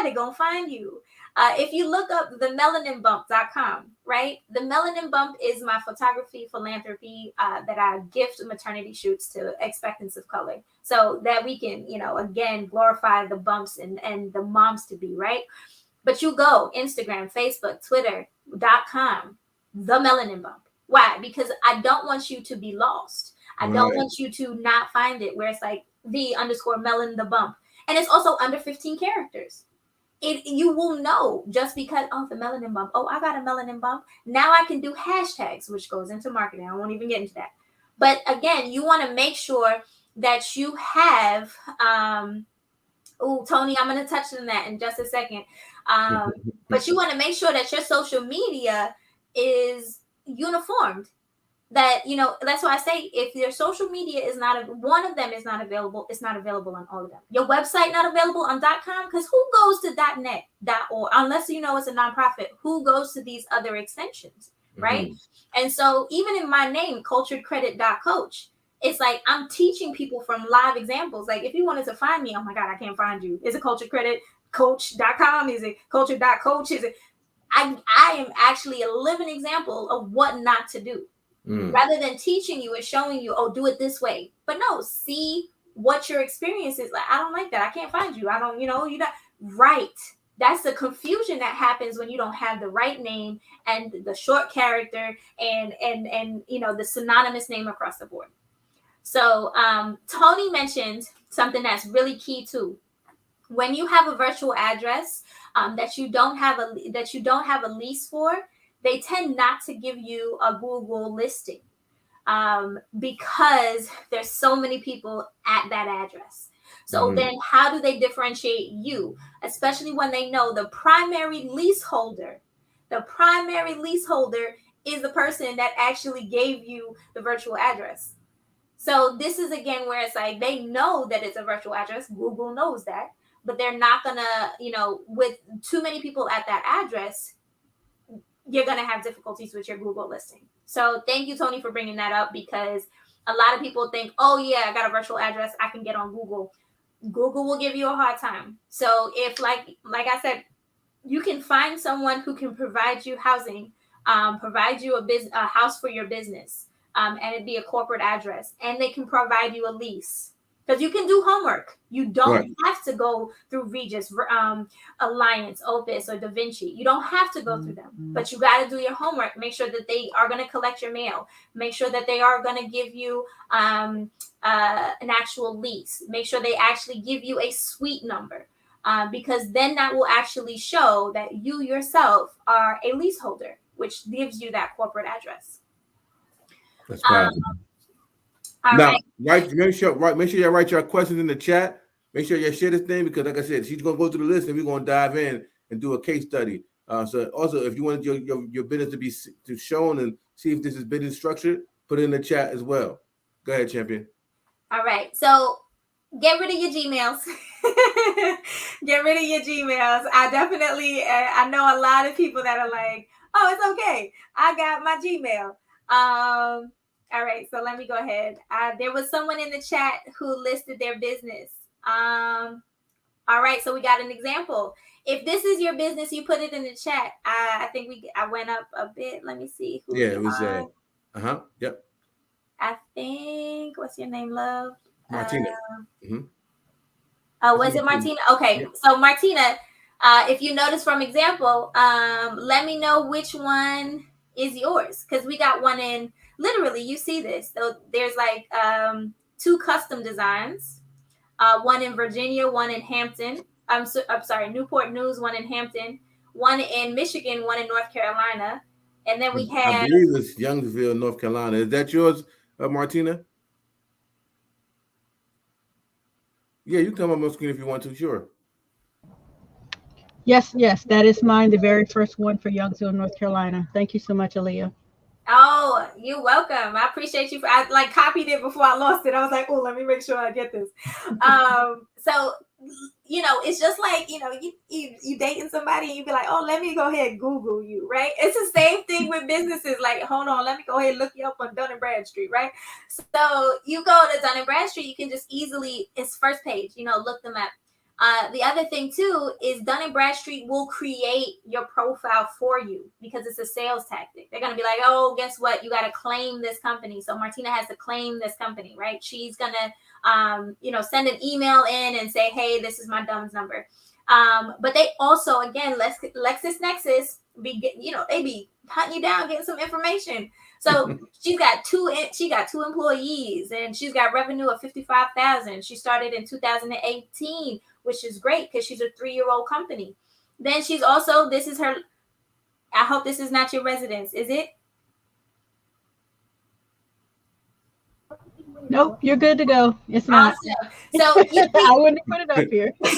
they gonna find you? If you look up the melaninbump.com, right? The Melanin Bump is my photography philanthropy that I gift maternity shoots to expectants of color, so that we can, again, glorify the bumps and the moms to be, right? But you go Instagram, Facebook, Twitter.com, the Melanin Bump. Why? Because I don't want you to be lost. I don't want you to not find it, where it's like the_melon the bump. And it's also under 15 characters. You will know just because, the melanin bump. Oh, I got a melanin bump. Now I can do hashtags, which goes into marketing. I won't even get into that. But again, you want to make sure that you have, Tony, I'm going to touch on that in just a second. But you want to make sure that your social media is uniformed. That, that's why I say, if your social media is one of them is not available, it's not available on all of them. Your website not available on .com, because who goes to .net, .org, unless it's a nonprofit? Who goes to these other extensions, right? And so even in my name, culturedcredit.coach, it's like I'm teaching people from live examples. Like, if you wanted to find me, oh my God, I can't find you. Is it culturedcreditcoach.com? Is it culture.coach? Is it? I am actually a living example of what not to do. Rather than teaching you and showing you, do it this way. But no, see what your experience is. Like, I don't like that. I can't find you. I don't, you're not right. That's the confusion that happens when you don't have the right name and the short character and the synonymous name across the board. So Tony mentioned something that's really key too. When you have a virtual address that you don't have a lease for, they tend not to give you a Google listing because there's so many people at that address. So then how do they differentiate you, especially when they know the primary leaseholder is the person that actually gave you the virtual address? So this is again where it's like they know that it's a virtual address. Google knows that, but they're not gonna, with too many people at that address, you're gonna have difficulties with your Google listing. So thank you, Tony, for bringing that up, because a lot of people think, oh yeah, I got a virtual address, I can get on Google. Google will give you a hard time. So if like I said, you can find someone who can provide you housing, provide you a house for your business, and it'd be a corporate address, and they can provide you a lease, because you can do homework. You don't have to go through Regis, Alliance, Opus, or Da Vinci. You don't have to go through them, but you got to do your homework. Make sure that they are going to collect your mail. Make sure that they are going to give you an actual lease. Make sure they actually give you a suite number. Because then that will actually show that you yourself are a leaseholder, which gives you that corporate address. That's powerful. Make sure you write your questions in the chat. Make sure you share this thing, because like I said, she's gonna go through the list and we're gonna dive in and do a case study. So also, if you want your business to be shown and see if this is business structured, put it in the chat as well. Go ahead, champion. All right, so get rid of your Gmails. Get rid of your Gmails. I know a lot of people that are like, oh, it's okay, I got my Gmail. All right, so let me go ahead. There was someone in the chat who listed their business. All right, so we got an example. If this is your business, you put it in the chat. I think I went up a bit. Let me see. It was yep. I think, what's your name, love? Martina. Was it Martina? Okay, so Martina, if you notice from example, let me know which one is yours, because we got one in, literally, you see this. So there's like 2 custom designs, one in Virginia, one in Hampton. I'm sorry, Newport News, one in Hampton, one in Michigan, one in North Carolina. And then we have, I believe it's Youngsville, North Carolina. Is that yours, Martina? Yeah, you can come up on screen if you want to, sure. Yes, that is mine, the very first one for Youngsville, North Carolina. Thank you so much, Alleah. Oh, you're welcome. I appreciate you. I copied it before I lost it. I was like, oh, let me make sure I get this. So, it's just like, you dating somebody and you be like, oh, let me go ahead and Google you, right? It's the same thing with businesses. Like, hold on, let me go ahead and look you up on Dun & Bradstreet, right? So you go to Dun & Bradstreet, you can just easily, it's first page, look them up. The other thing too is Dun & Bradstreet will create your profile for you, because it's a sales tactic. They're going to be like, oh, guess what? You got to claim this company. So Martina has to claim this company, right? She's going to, send an email in and say, hey, this is my DUNS number. But they also, again, LexisNexis, they be hunting you down, getting some information. So she got two employees, and she's got revenue of $55,000. She started in 2018, which is great because she's a 3-year-old company. Then she's also, this is her, I hope this is not your residence, is it? Nope, you're good to go. It's not. Awesome. So I wouldn't put it up here. But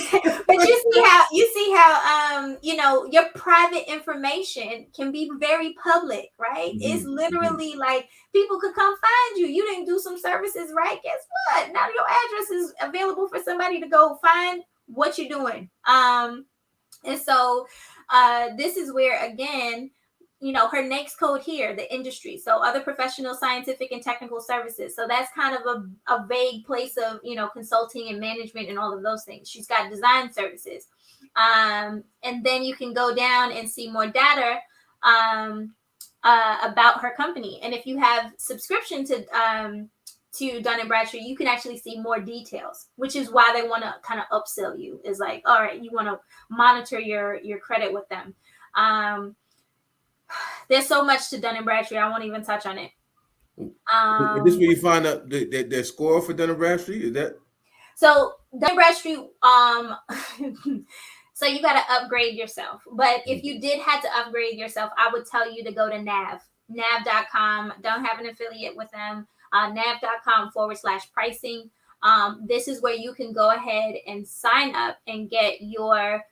you see how your private information can be very public, right? It's literally like people could come find you. You didn't do some services, right? Guess what? Now your address is available for somebody to go find what you're doing. And so this is where, again, her next code here, the industry. So other professional, scientific, and technical services. So that's kind of a vague place of, consulting and management and all of those things. She's got design services. And then you can go down and see more data about her company. And if you have subscription to Dun & Bradstreet, you can actually see more details, which is why they want to kind of upsell you. Is like, all right, you want to monitor your credit with them. There's so much to Dun & Bradstreet, I won't even touch on it. Is this where you find out their score for Dun& Bradstreet? Is that? So Dun & Bradstreet, so you got to upgrade yourself. But if you did have to upgrade yourself, I would tell you to go to nav.com. Don't have an affiliate with them. nav.com/pricing. This is where you can go ahead and sign up and get your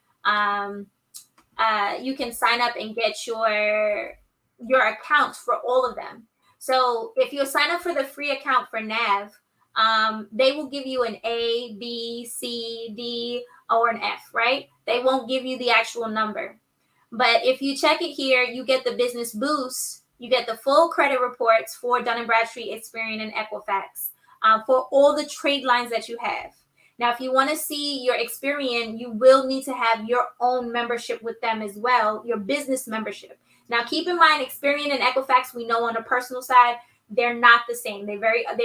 your accounts for all of them. So if you sign up for the free account for Nav, they will give you an A, B, C, D, or an F, right? They won't give you the actual number. But if you check it here, you get the business boost. You get the full credit reports for Dun & Bradstreet, Experian, and Equifax for all the trade lines that you have. Now, if you want to see your Experian, you will need to have your own membership with them as well, your business membership. Now, keep in mind, Experian and Equifax, we know on the personal side, they're not the same. They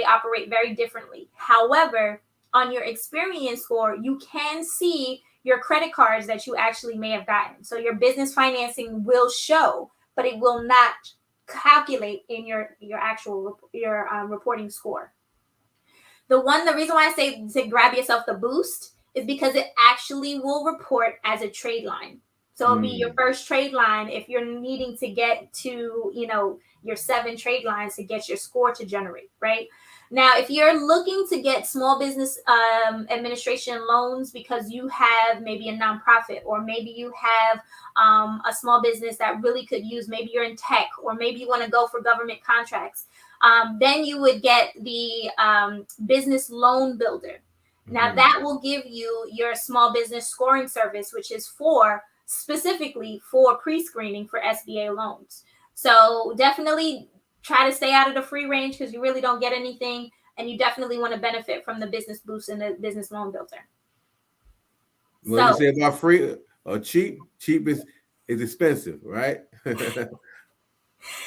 operate very differently. However, on your Experian score, you can see your credit cards that you actually may have gotten. So your business financing will show, but it will not calculate in your actual reporting score. The reason why I say to grab yourself the boost is because it actually will report as a trade line. So it'll be your first trade line if you're needing to get to, your 7 trade lines to get your score to generate, right? Now, if you're looking to get small business administration loans because you have maybe a nonprofit, or maybe you have a small business that really could use, maybe you're in tech, or maybe you want to go for government contracts, then you would get the business loan builder. Now, that will give you your small business scoring service, which is specifically for pre-screening for SBA loans. So definitely try to stay out of the free range because you really don't get anything, and you definitely want to benefit from the business boost and the business loan builder. What you say about free or cheap? Cheap is expensive, right?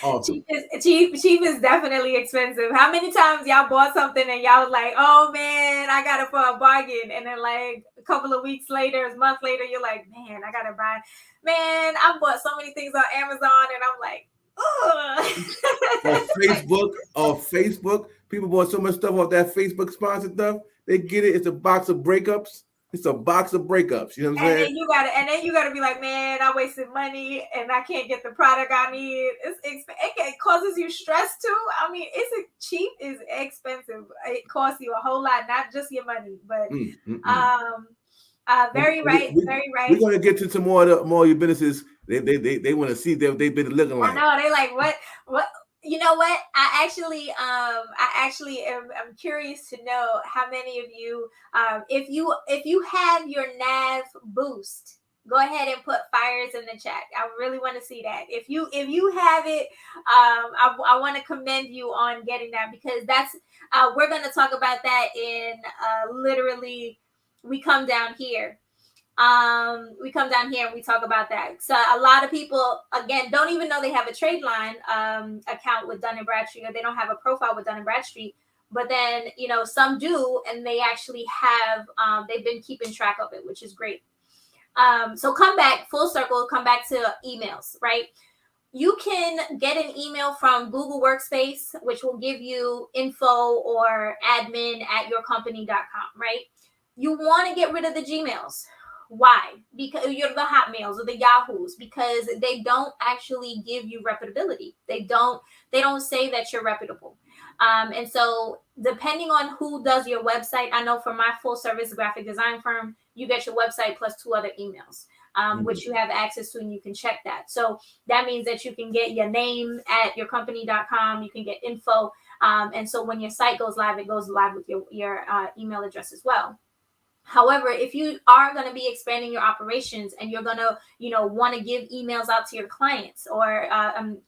Awesome. Cheap is definitely expensive. How many times y'all bought something and y'all was like, oh man, I got it for a bargain, and then like a couple of weeks later, a month later, you're like, man, I gotta buy. Man, I bought so many things on Amazon, and I'm like, or Facebook, people bought so much stuff off that Facebook sponsored stuff. They get it. It's a box of breakups. You know what I'm saying? And then you gotta be like, man, I wasted money and I can't get the product I need. It causes you stress too. I mean, cheap is expensive. It costs you a whole lot, not just your money, but very right. We're gonna get to some more of your businesses. They want to see they've been looking like. I know, they like what. You know what? I actually am curious to know how many of you, if you have your NAV boost, go ahead and put fires in the chat. I really want to see that. If you have it, I want to commend you on getting that, because that's we're going to talk about that in literally. We come down here. And we talk about that. So a lot of people, again, don't even know they have a trade line account with Dun & Bradstreet, or they don't have a profile with Dun & Bradstreet. But then, some do, and they actually have, they've been keeping track of it, which is great. So come back, full circle, come back to emails, right? You can get an email from Google Workspace, which will give you info or admin@yourcompany.com, right? You want to get rid of the Gmails. Why? Because you're the Hotmails or the Yahoos, because they don't actually give you reputability. They don't say that you're reputable. And so depending on who does your website, I know for my full service graphic design firm, you get your website plus 2 other emails, which you have access to, and you can check that. So that means that you can get your name at yourcompany.com. You can get info. And so when your site goes live, it goes live with your email address as well. However, if you are going to be expanding your operations and you're going to, want to give emails out to your clients or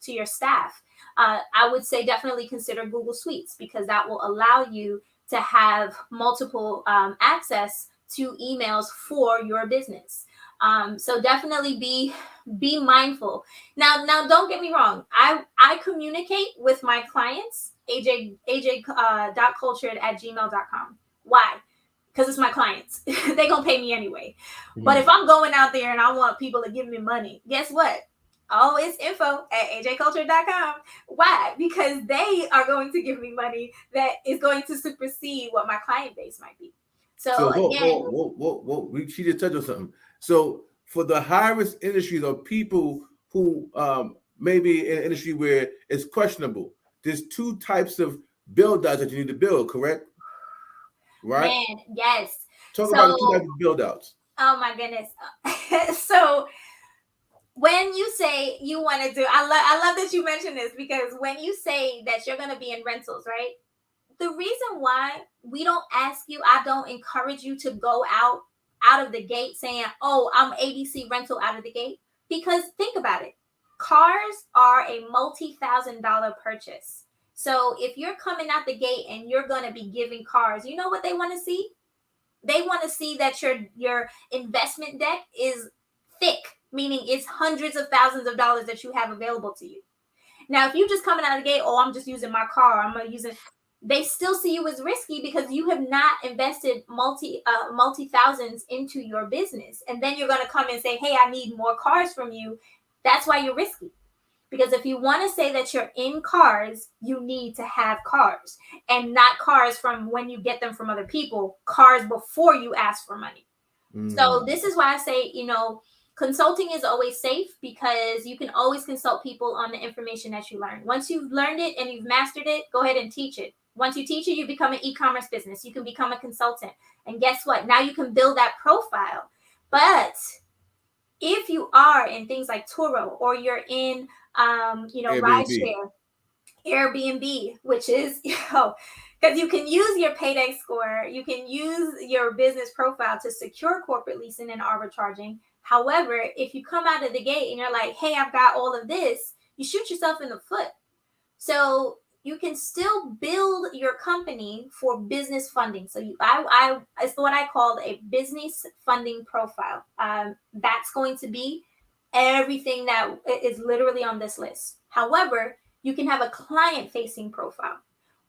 to your staff, I would say definitely consider Google Suites, because that will allow you to have multiple access to emails for your business. So definitely be mindful. Now, don't get me wrong. I communicate with my clients, aj.cultured@gmail.com. Why? Because it's my clients. They're going to pay me anyway. But if I'm going out there and I want people to give me money, guess what? Oh, it's info@ajculture.com. Why? Because they are going to give me money that is going to supersede what my client base might be. So again, she just touched on something. So for the high risk industries or people who maybe in an industry where it's questionable, there's two types of build outs that you need to build, correct? Right? Man, yes. Talk about the two types of build outs. Oh my goodness. So when you say you want to do, I love that you mentioned this, because when you say that you're going to be in rentals, right? The reason why we don't ask you, I don't encourage you to go out of the gate saying, oh, I'm ABC rental out of the gate. Because think about it. Cars are a multi-$1,000 purchase. So if you're coming out the gate and you're going to be giving cars, you know what they want to see? They want to see that your investment deck is thick, meaning it's hundreds of thousands of dollars that you have available to you. Now, if you just coming out of the gate, oh, I'm just using my car, I'm going to use it, they still see you as risky because you have not invested multi thousands into your business. And then you're going to come and say, hey, I need more cars from you. That's why you're risky. Because if you want to say that you're in cars, you need to have cars, and not cars from when you get them from other people, cars before you ask for money. So this is why I say, consulting is always safe, because you can always consult people on the information that you learn. Once you've learned it and you've mastered it, go ahead and teach it. Once you teach it, you become an e-commerce business. You can become a consultant. And guess what? Now you can build that profile. But if you are in things like Turo, or you're in, rideshare, Airbnb, which is, because you can use your payday score, you can use your business profile to secure corporate leasing and arbitraging. However, if you come out of the gate and you're like, hey, I've got all of this, you shoot yourself in the foot. So you can still build your company for business funding. So it's what I call a business funding profile. That's going to be everything that is literally on this list. However, you can have a client-facing profile.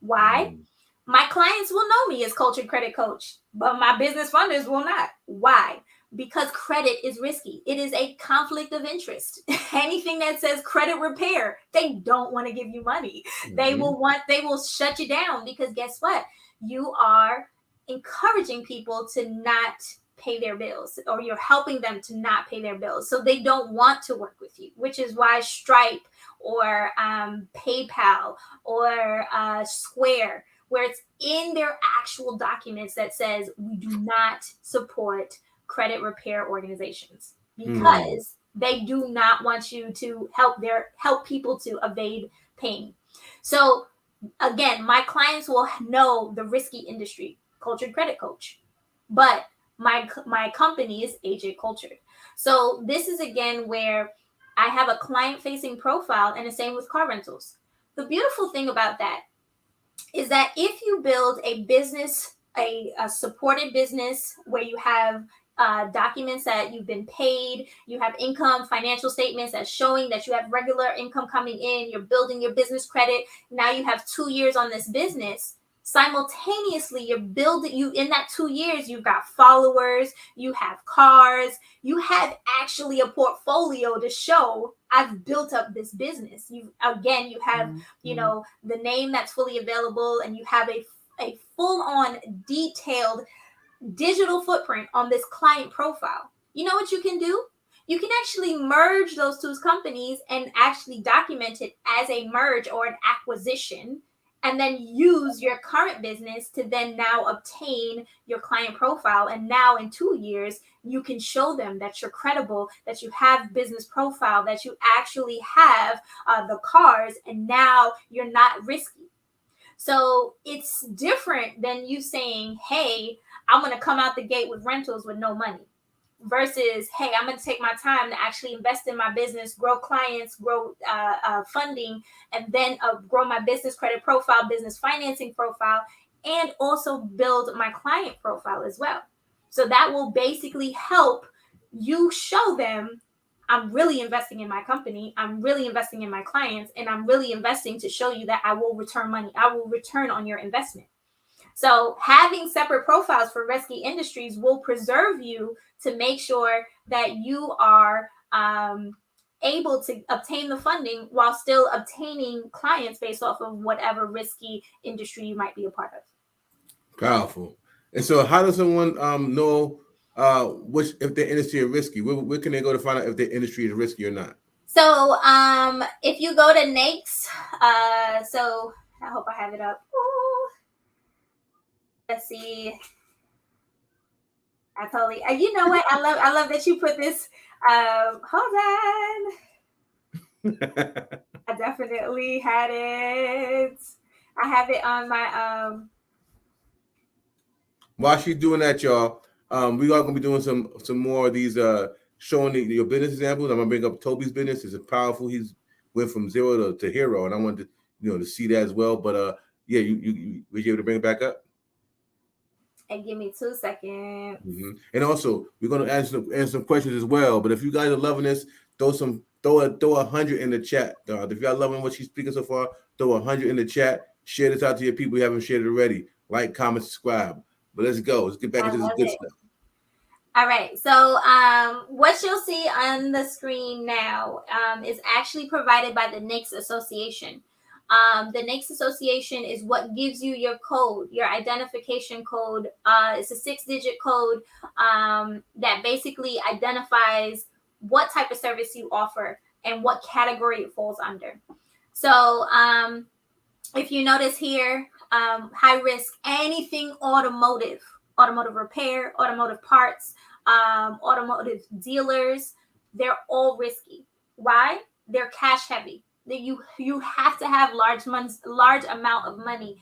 Why? My clients will know me as Cultured Credit Coach, but my business funders will not. Why? Because credit is risky. It is a conflict of interest. Anything that says credit repair, they don't want to give you money. They will shut you down, because guess what? You are encouraging people to not pay their bills, or you're helping them to not pay their bills. So they don't want to work with you, which is why Stripe or PayPal or Square, where it's in their actual documents that says we do not support credit repair organizations, because they do not want you to help people to evade paying. So again, my clients will know the risky industry, Cultured Credit Coach, but my company is AJ Cultured. So this is again where I have a client-facing profile, and the same with car rentals. The beautiful thing about that is that if you build a business, a supported business where you have documents that you've been paid, you have income, financial statements that's showing that you have regular income coming in, you're building your business credit, now you have 2 years on this business, simultaneously you're building, in that 2 years, you've got followers, you have cars, you have actually a portfolio to show I've built up this business. You have, the name that's fully available, and you have a full-on detailed digital footprint on this client profile. You know what you can do? You can actually merge those two companies and actually document it as a merge or an acquisition, and then use your current business to then now obtain your client profile. And now in 2 years, you can show them that you're credible, that you have business profile, that you actually have the cars, and now you're not risky. So it's different than you saying, hey, I'm going to come out the gate with rentals with no money, versus, hey, I'm going to take my time to actually invest in my business, grow clients, grow funding, and then grow my business credit profile, business financing profile, and also build my client profile as well. So that will basically help you show them, I'm really investing in my company, I'm really investing in my clients, and I'm really investing to show you that I will return money. I will return on your investment. So having separate profiles for risky industries will preserve you to make sure that you are able to obtain the funding while still obtaining clients based off of whatever risky industry you might be a part of. Powerful. And so how does someone know which if their industry is risky? Where can they go to find out if their industry is risky or not? So if you go to NAICS, so I hope I have it up. Ooh. Let's see. I totally, you know what? I love that you put this. Hold on. I definitely had it. I have it on my While she's doing that, y'all, we are gonna be doing some more of these showing your business examples. I'm gonna bring up Toby's business. It's powerful. He's went from zero to hero, and I wanted to see that as well. But yeah, you were you able to bring it back up? And give me 2 seconds. Mm-hmm. And also, we're going to answer some questions as well. But if you guys are loving this, throw a 100 in the chat. If y'all loving what she's speaking so far, throw 100 in the chat. Share this out to your people who haven't shared it already. Like, comment, subscribe. But let's go. Let's get back into this good stuff. All right. So what you'll see on the screen now is actually provided by the NAICS Association. The NAICS Association is what gives you your code, your identification code. It's a 6-digit code that basically identifies what type of service you offer and what category it falls under. So if you notice here, high risk, anything automotive repair, automotive parts, automotive dealers, they're all risky. Why? They're cash heavy. That you have to have large amount of money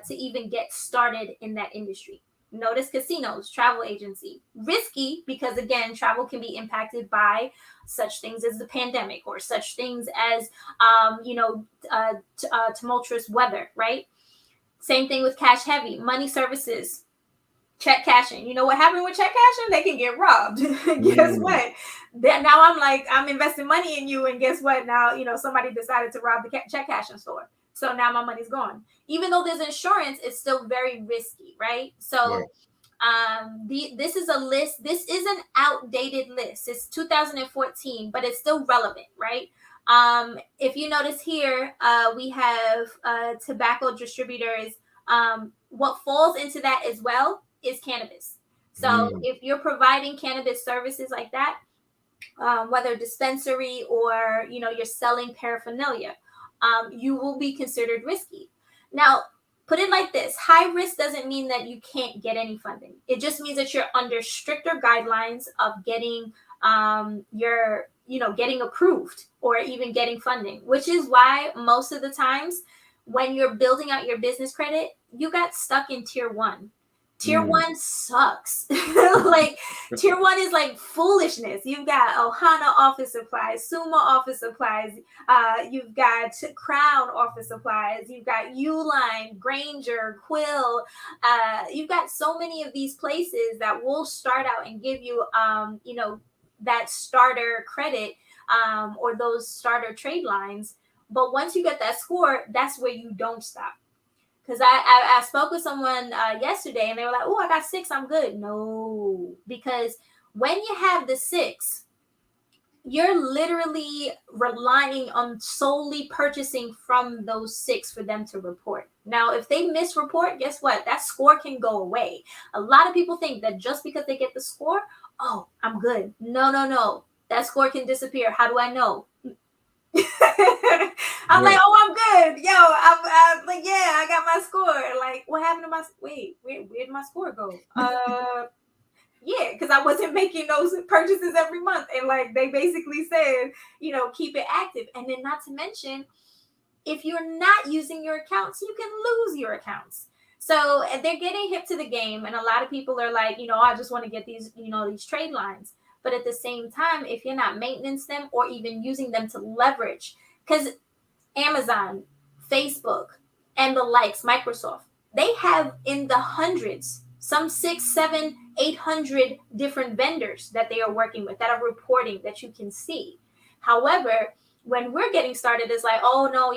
to even get started in that industry. Notice casinos, travel agency, risky because again, travel can be impacted by such things as the pandemic or such things as tumultuous weather, right? Same thing with cash heavy, money services, check cashing. You know what happened with check cashing? They can get robbed. Guess what? Now I'm investing money in you, and guess what? Now somebody decided to rob the check cashing store. So now my money's gone. Even though there's insurance, it's still very risky, right? So this is a list. This is an outdated list. It's 2014, but it's still relevant, right? If you notice here, we have tobacco distributors. What falls into that as well is cannabis. So if you're providing cannabis services like that, whether dispensary or you're selling paraphernalia, you will be considered risky. Now, put it like this: high risk doesn't mean that you can't get any funding. It just means that you're under stricter guidelines of getting getting approved or even getting funding, which is why most of the times when you're building out your business credit, you got stuck in tier 1. Tier 1 sucks. Tier 1 is like foolishness. You've got Ohana office supplies, Suma office supplies. You've got Crown office supplies. You've got Uline, Granger, Quill. You've got so many of these places that will start out and give you, that starter credit or those starter trade lines. But once you get that score, that's where you don't stop. Because I spoke with someone yesterday and they were like, oh, I got 6, I'm good. No, because when you have the 6, you're literally relying on solely purchasing from those 6 for them to report. Now, if they misreport, guess what? That score can go away. A lot of people think that just because they get the score, oh, I'm good. No. That score can disappear. How do I know? I'm like, oh, I'm good. Yo, I'm like, yeah, I got my score. Like, what happened to my, where did my score go? Yeah, because I wasn't making those purchases every month. And like, they basically said, keep it active. And then not to mention, if you're not using your accounts, you can lose your accounts. So they're getting hip to the game. And a lot of people are like, I just want to get these, these trade lines. But at the same time, if you're not maintaining them or even using them to leverage, because Amazon, Facebook, and the likes, Microsoft, they have in the hundreds, some 6, 7, 800 different vendors that they are working with that are reporting that you can see. However, when we're getting started, it's like, oh no,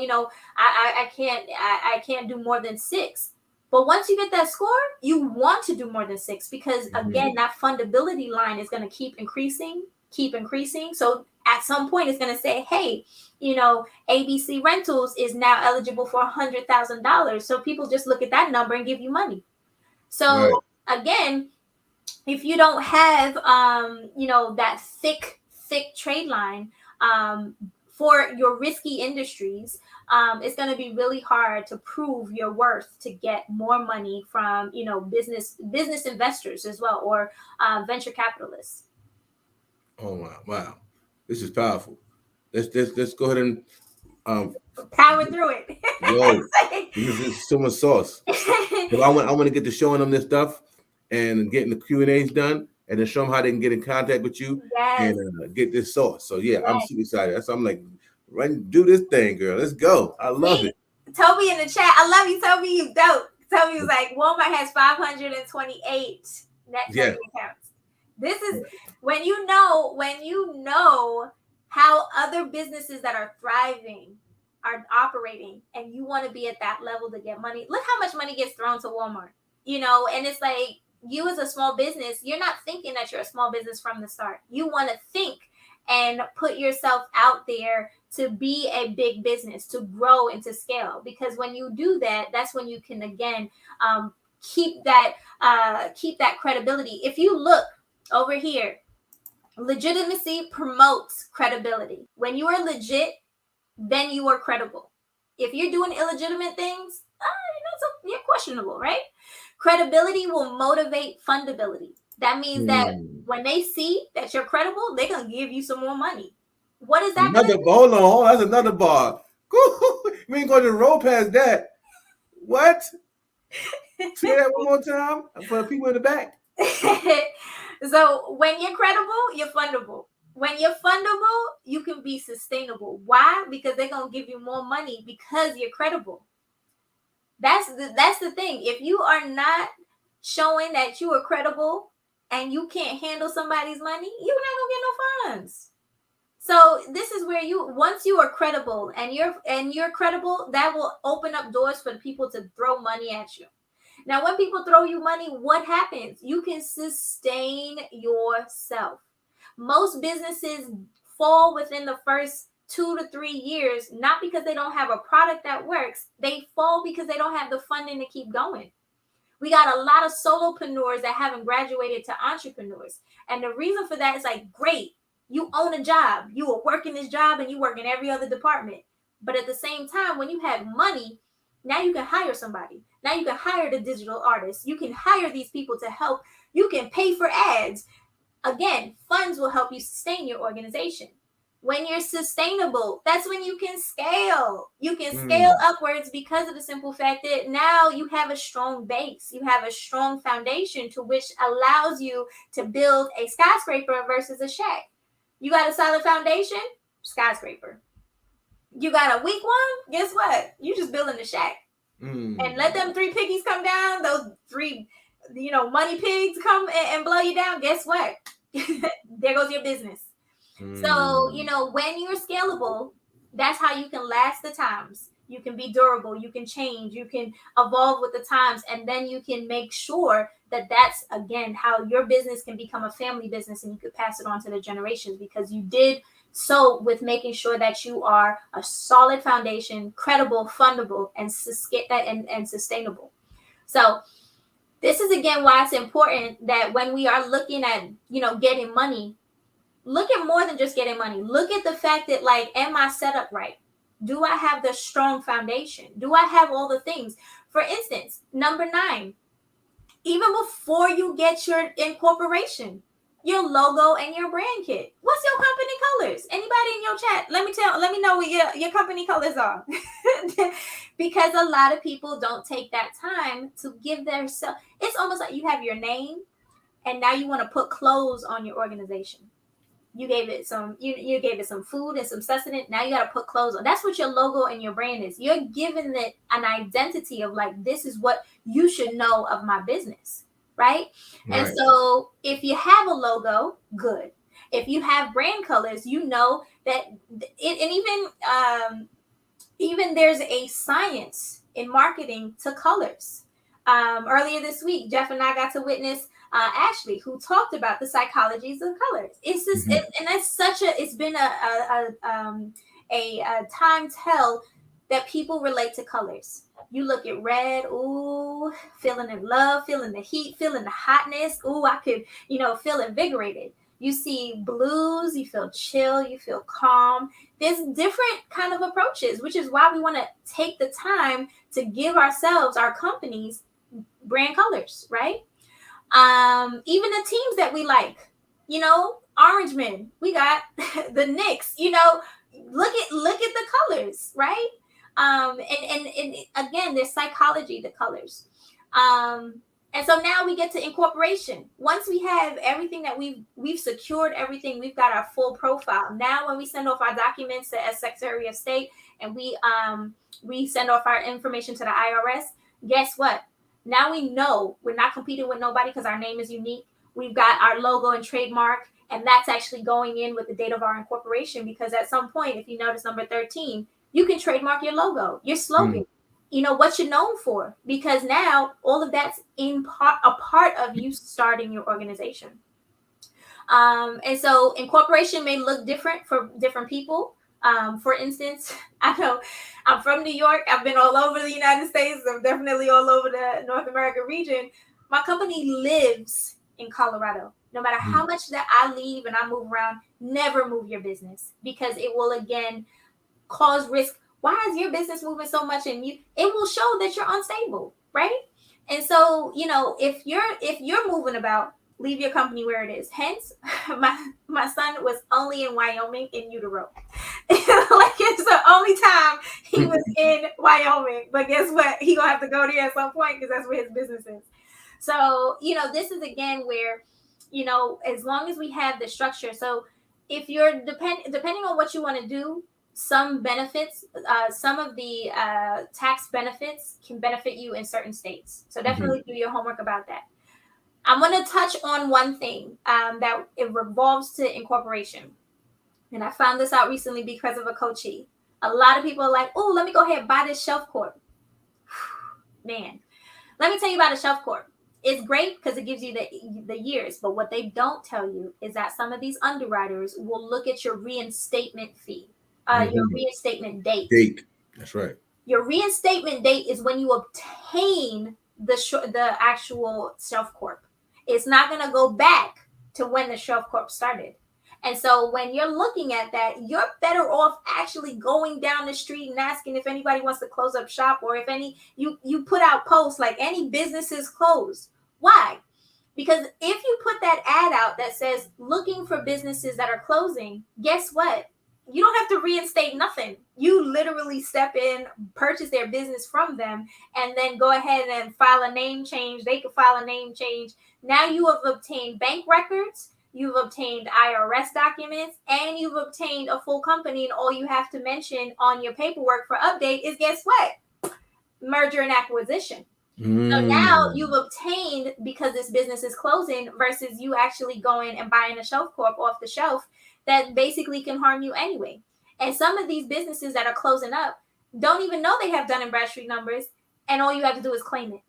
I can't do more than 6. But once you get that score, you want to do more than 6 because, again, that fundability line is going to keep increasing. So at some point it's going to say, hey, you know, ABC Rentals is now eligible for $100,000. So people just look at that number and give you money. So again, if you don't have, you know, that thick trade line for your risky industries, it's going to be really hard to prove your worth to get more money from, you know, business investors as well, or venture capitalists. Oh wow, this is powerful. Let's go ahead and power through it. Yo, this is so much sauce. I want to get to showing them this stuff and getting the Q&As done, and then show them how they can get in contact with you and get this sauce. So yeah, I'm super excited. That's I'm like, run, do this thing, girl. Let's go. I love it. Toby in the chat, I love you, Toby. You dope. Toby was like, Walmart has 528 net trading accounts. This is when you know how other businesses that are thriving are operating, and you want to be at that level to get money. Look how much money gets thrown to Walmart, you know, and it's like, you as a small business, you're not thinking that you're a small business from the start. You want to think and put yourself out there to be a big business, to grow and to scale. Because when you do that, that's when you can, again, keep that credibility. If you look over here, legitimacy promotes credibility. When you are legit, then you are credible. If you're doing illegitimate things, you're questionable, right? Credibility will motivate fundability. That means that when they see that you're credible, they're going to give you some more money. What is that? Hold on. That's another bar. We ain't going to roll past that. What? Say that one more time for the people in the back. So when you're credible, you're fundable. When you're fundable, you can be sustainable. Why? Because they're going to give you more money because you're credible. That's the thing. If you are not showing that you are credible and you can't handle somebody's money, you're not going to get no funds. So this is where once you are credible and you're credible, that will open up doors for people to throw money at you. Now, when people throw you money, what happens? You can sustain yourself. Most businesses fall within the first 2 to 3 years, not because they don't have a product that works. They fall because they don't have the funding to keep going. We got a lot of solopreneurs that haven't graduated to entrepreneurs. And the reason for that is like, great, you own a job. You are working this job and you work in every other department. But at the same time, when you have money, now you can hire somebody. Now you can hire the digital artist. You can hire these people to help. You can pay for ads. Again, funds will help you sustain your organization. When you're sustainable, that's when you can scale. You can scale upwards because of the simple fact that now you have a strong base. You have a strong foundation to which allows you to build a skyscraper versus a shack. You got a solid foundation, skyscraper. You got a weak one, guess what? You just building a shack. And let them 3 piggies come down, those 3, money pigs come and blow you down. Guess what? There goes your business. So, when you're scalable, that's how you can last the times. You can be durable. You can change. You can evolve with the times. And then you can make sure that that's, again, how your business can become a family business and you could pass it on to the generations because you did so with making sure that you are a solid foundation, credible, fundable, and sustainable. So this is, again, why it's important that when we are looking at, getting money, look at more than just getting money. Look at the fact that, am I set up right? Do I have the strong foundation? Do I have all the things? For instance, number 9, even before you get your incorporation, your logo and your brand kit. What's your company colors? Anybody in your chat? Let me know what your company colors are. Because a lot of people don't take that time to give themselves. It's almost like you have your name and now you want to put clothes on your organization. You gave it some, you gave it some food and some sustenance. Now you got to put clothes on. That's what your logo and your brand is. You're giving it an identity of this is what you should know of my business, right? And so if you have a logo, good. If you have brand colors, you know that it, and even there's a science in marketing to colors. Earlier this week, Jeff and I got to witness Ashley, who talked about the psychologies of colors. It's just, and that's it's been a time tell that people relate to colors. You look at red, ooh, feeling in love, feeling the heat, feeling the hotness. Ooh, I could, feel invigorated. You see blues, you feel chill, you feel calm. There's different kind of approaches, which is why we want to take the time to give ourselves, our companies, brand colors, right? Even the teams that we like, Orange Men, we got the Knicks, look at the colors, right? And again, there's psychology, the colors. And so now we get to incorporation. Once we have everything that we've secured everything, we've got our full profile. Now, when we send off our documents to as Secretary of State and we send off our information to the IRS, guess what? Now we know we're not competing with nobody because our name is unique. We've got our logo and trademark, and that's actually going in with the date of our incorporation, because at some point, if you notice number 13, you can trademark your logo, your slogan, what you're known for, because now all of that's a part of you starting your organization. And so incorporation may look different for different people. For instance, I know I'm from New York. I've been all over the United States. I'm definitely all over the North America region. My company lives in Colorado. No matter how much that I leave and I move around, never move your business, because it will again cause risk. Why is your business moving so much? And it will show that you're unstable, right? And so, if you're moving about, leave your company where it is. Hence, my son was only in Wyoming in utero. Like, it's the only time he was in Wyoming. But guess what? He gonna have to go there at some point, because that's where his business is. So, this is again where, as long as we have the structure. So if you're depending on what you want to do, some benefits, some of the tax benefits can benefit you in certain states. So definitely do your homework about that. I'm going to touch on one thing that it revolves to incorporation. And I found this out recently because of a coachee. A lot of people are like, oh, let me go ahead and buy this Shelf Corp. Man, let me tell you about a Shelf Corp. It's great because it gives you the years. But what they don't tell you is that some of these underwriters will look at your reinstatement fee. Your reinstatement date. That's right. Your reinstatement date is when you obtain the actual Shelf Corp. It's not going to go back to when the Shelf Corp started. And so when you're looking at that, you're better off actually going down the street and asking if anybody wants to close up shop, or if you put out posts like any businesses closed. Why? Because if you put that ad out that says looking for businesses that are closing, guess what? You don't have to reinstate nothing. You literally step in, purchase their business from them, and then go ahead and file a name change. They can file a name change. Now you have obtained bank records, you've obtained IRS documents, and you've obtained a full company. And all you have to mention on your paperwork for update is, guess what? Merger and acquisition. So now you've obtained, because this business is closing, versus you actually going and buying a Shelf Corp off the shelf that basically can harm you anyway. And some of these businesses that are closing up don't even know they have Dun & Bradstreet numbers, and all you have to do is claim it.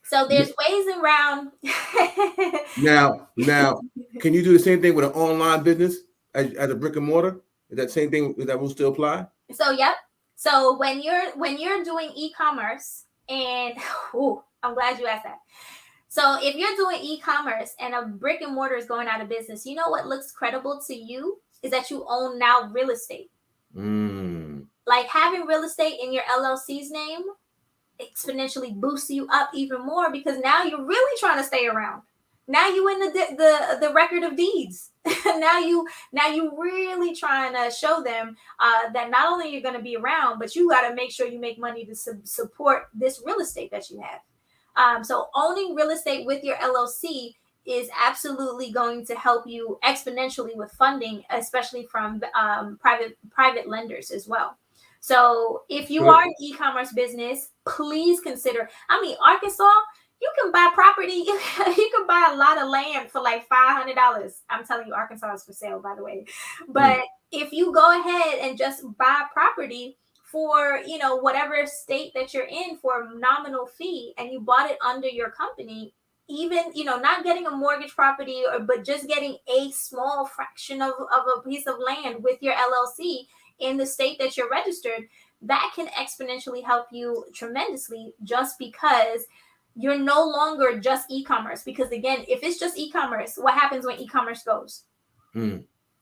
So there's ways around. Now, can you do the same thing with an online business as a brick and mortar? Is that same thing that will still apply? So yep. So when you're doing e-commerce, and I'm glad you asked that. So if you're doing e-commerce and a brick and mortar is going out of business, you know what looks credible to you is that you own now real estate. Like having real estate in your LLC's name exponentially boosts you up even more, because now you're really trying to stay around. Now you in the record of deeds. now you really trying to show them that not only you're going to be around, but you got to make sure you make money to support this real estate that you have. So owning real estate with your LLC is absolutely going to help you exponentially with funding, especially from private lenders as well. So if you are an e-commerce business, please consider. Arkansas, you can buy property. You can buy a lot of land for like $500. I'm telling you, Arkansas is for sale, by the way. But if you go ahead and just buy property for, whatever state that you're in for a nominal fee, and you bought it under your company, even, not getting a mortgage property, but just getting a small fraction of a piece of land with your LLC in the state that you're registered, that can exponentially help you tremendously, just because you're no longer just e-commerce. Because again, if it's just e-commerce, what happens when e-commerce goes?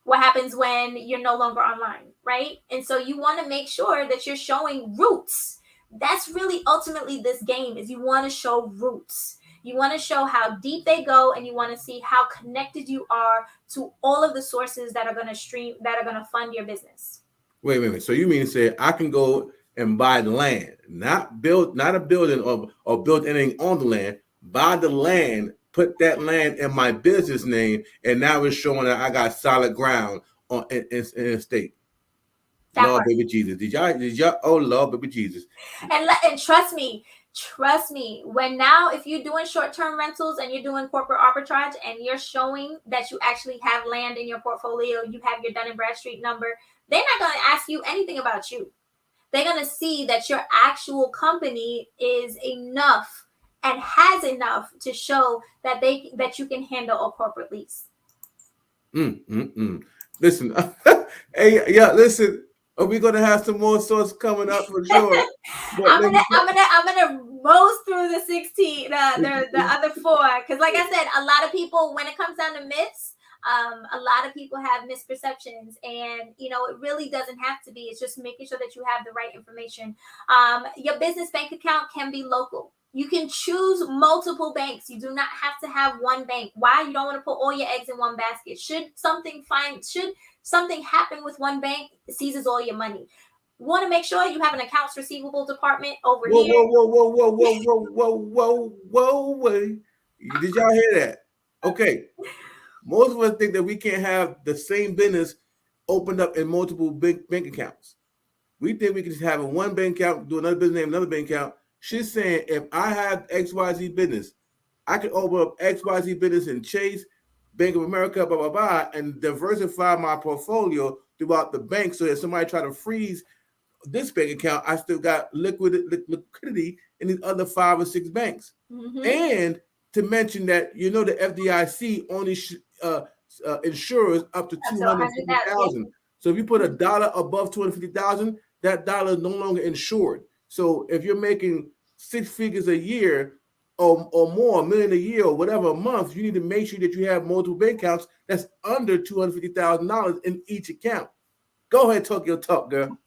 What happens when you're no longer online, right? And so you want to make sure that you're showing roots. That's really ultimately this game, is you want to show roots. You want to show how deep they go, and you want to see how connected you are to all of the sources that are going to fund your business. Wait. So you mean to say I can go and buy the land, not a building or build anything on the land, buy the land, put that land in my business name, and now it's showing that I got solid ground in a state. Lord, baby Jesus. Did y'all? Oh, Lord, baby Jesus. And trust me, if you're doing short-term rentals and you're doing corporate arbitrage, and you're showing that you actually have land in your portfolio, you have your Dun & Bradstreet number, they're not going to ask you anything about you. They're going to see that your actual company is enough and has enough to show that you can handle a corporate lease. Listen, hey, yeah, listen. Are we gonna have some more sources coming up for sure? I'm gonna roast through the 16, the other 4, because like I said, a lot of people, when it comes down to myths, a lot of people have misperceptions, and it really doesn't have to be. It's just making sure that you have the right information. Your business bank account can be local. You can choose multiple banks. You do not have to have one bank. Why? You don't want to put all your eggs in one basket. Should something happen with one bank, it seizes all your money. You want to make sure you have an accounts receivable department over here. Whoa. Did y'all hear that? Okay. Most of us think that we can't have the same business opened up in multiple bank accounts. We think we can just have one bank account, do another business name, another bank account. She's saying if I have XYZ business, I can open up XYZ business in Chase, Bank of America, blah, blah, blah, and diversify my portfolio throughout the bank, so that somebody try to freeze this bank account, I still got liquidity in these other 5 or 6 banks. And to mention that, the FDIC only insures up to $250,000. So if you put $1 above $250,000, that dollar is no longer insured. So if you're making 6 figures a year or more, $1 million a year or whatever a month, you need to make sure that you have multiple bank accounts that's under $250,000 in each account. Go ahead, talk your talk, girl.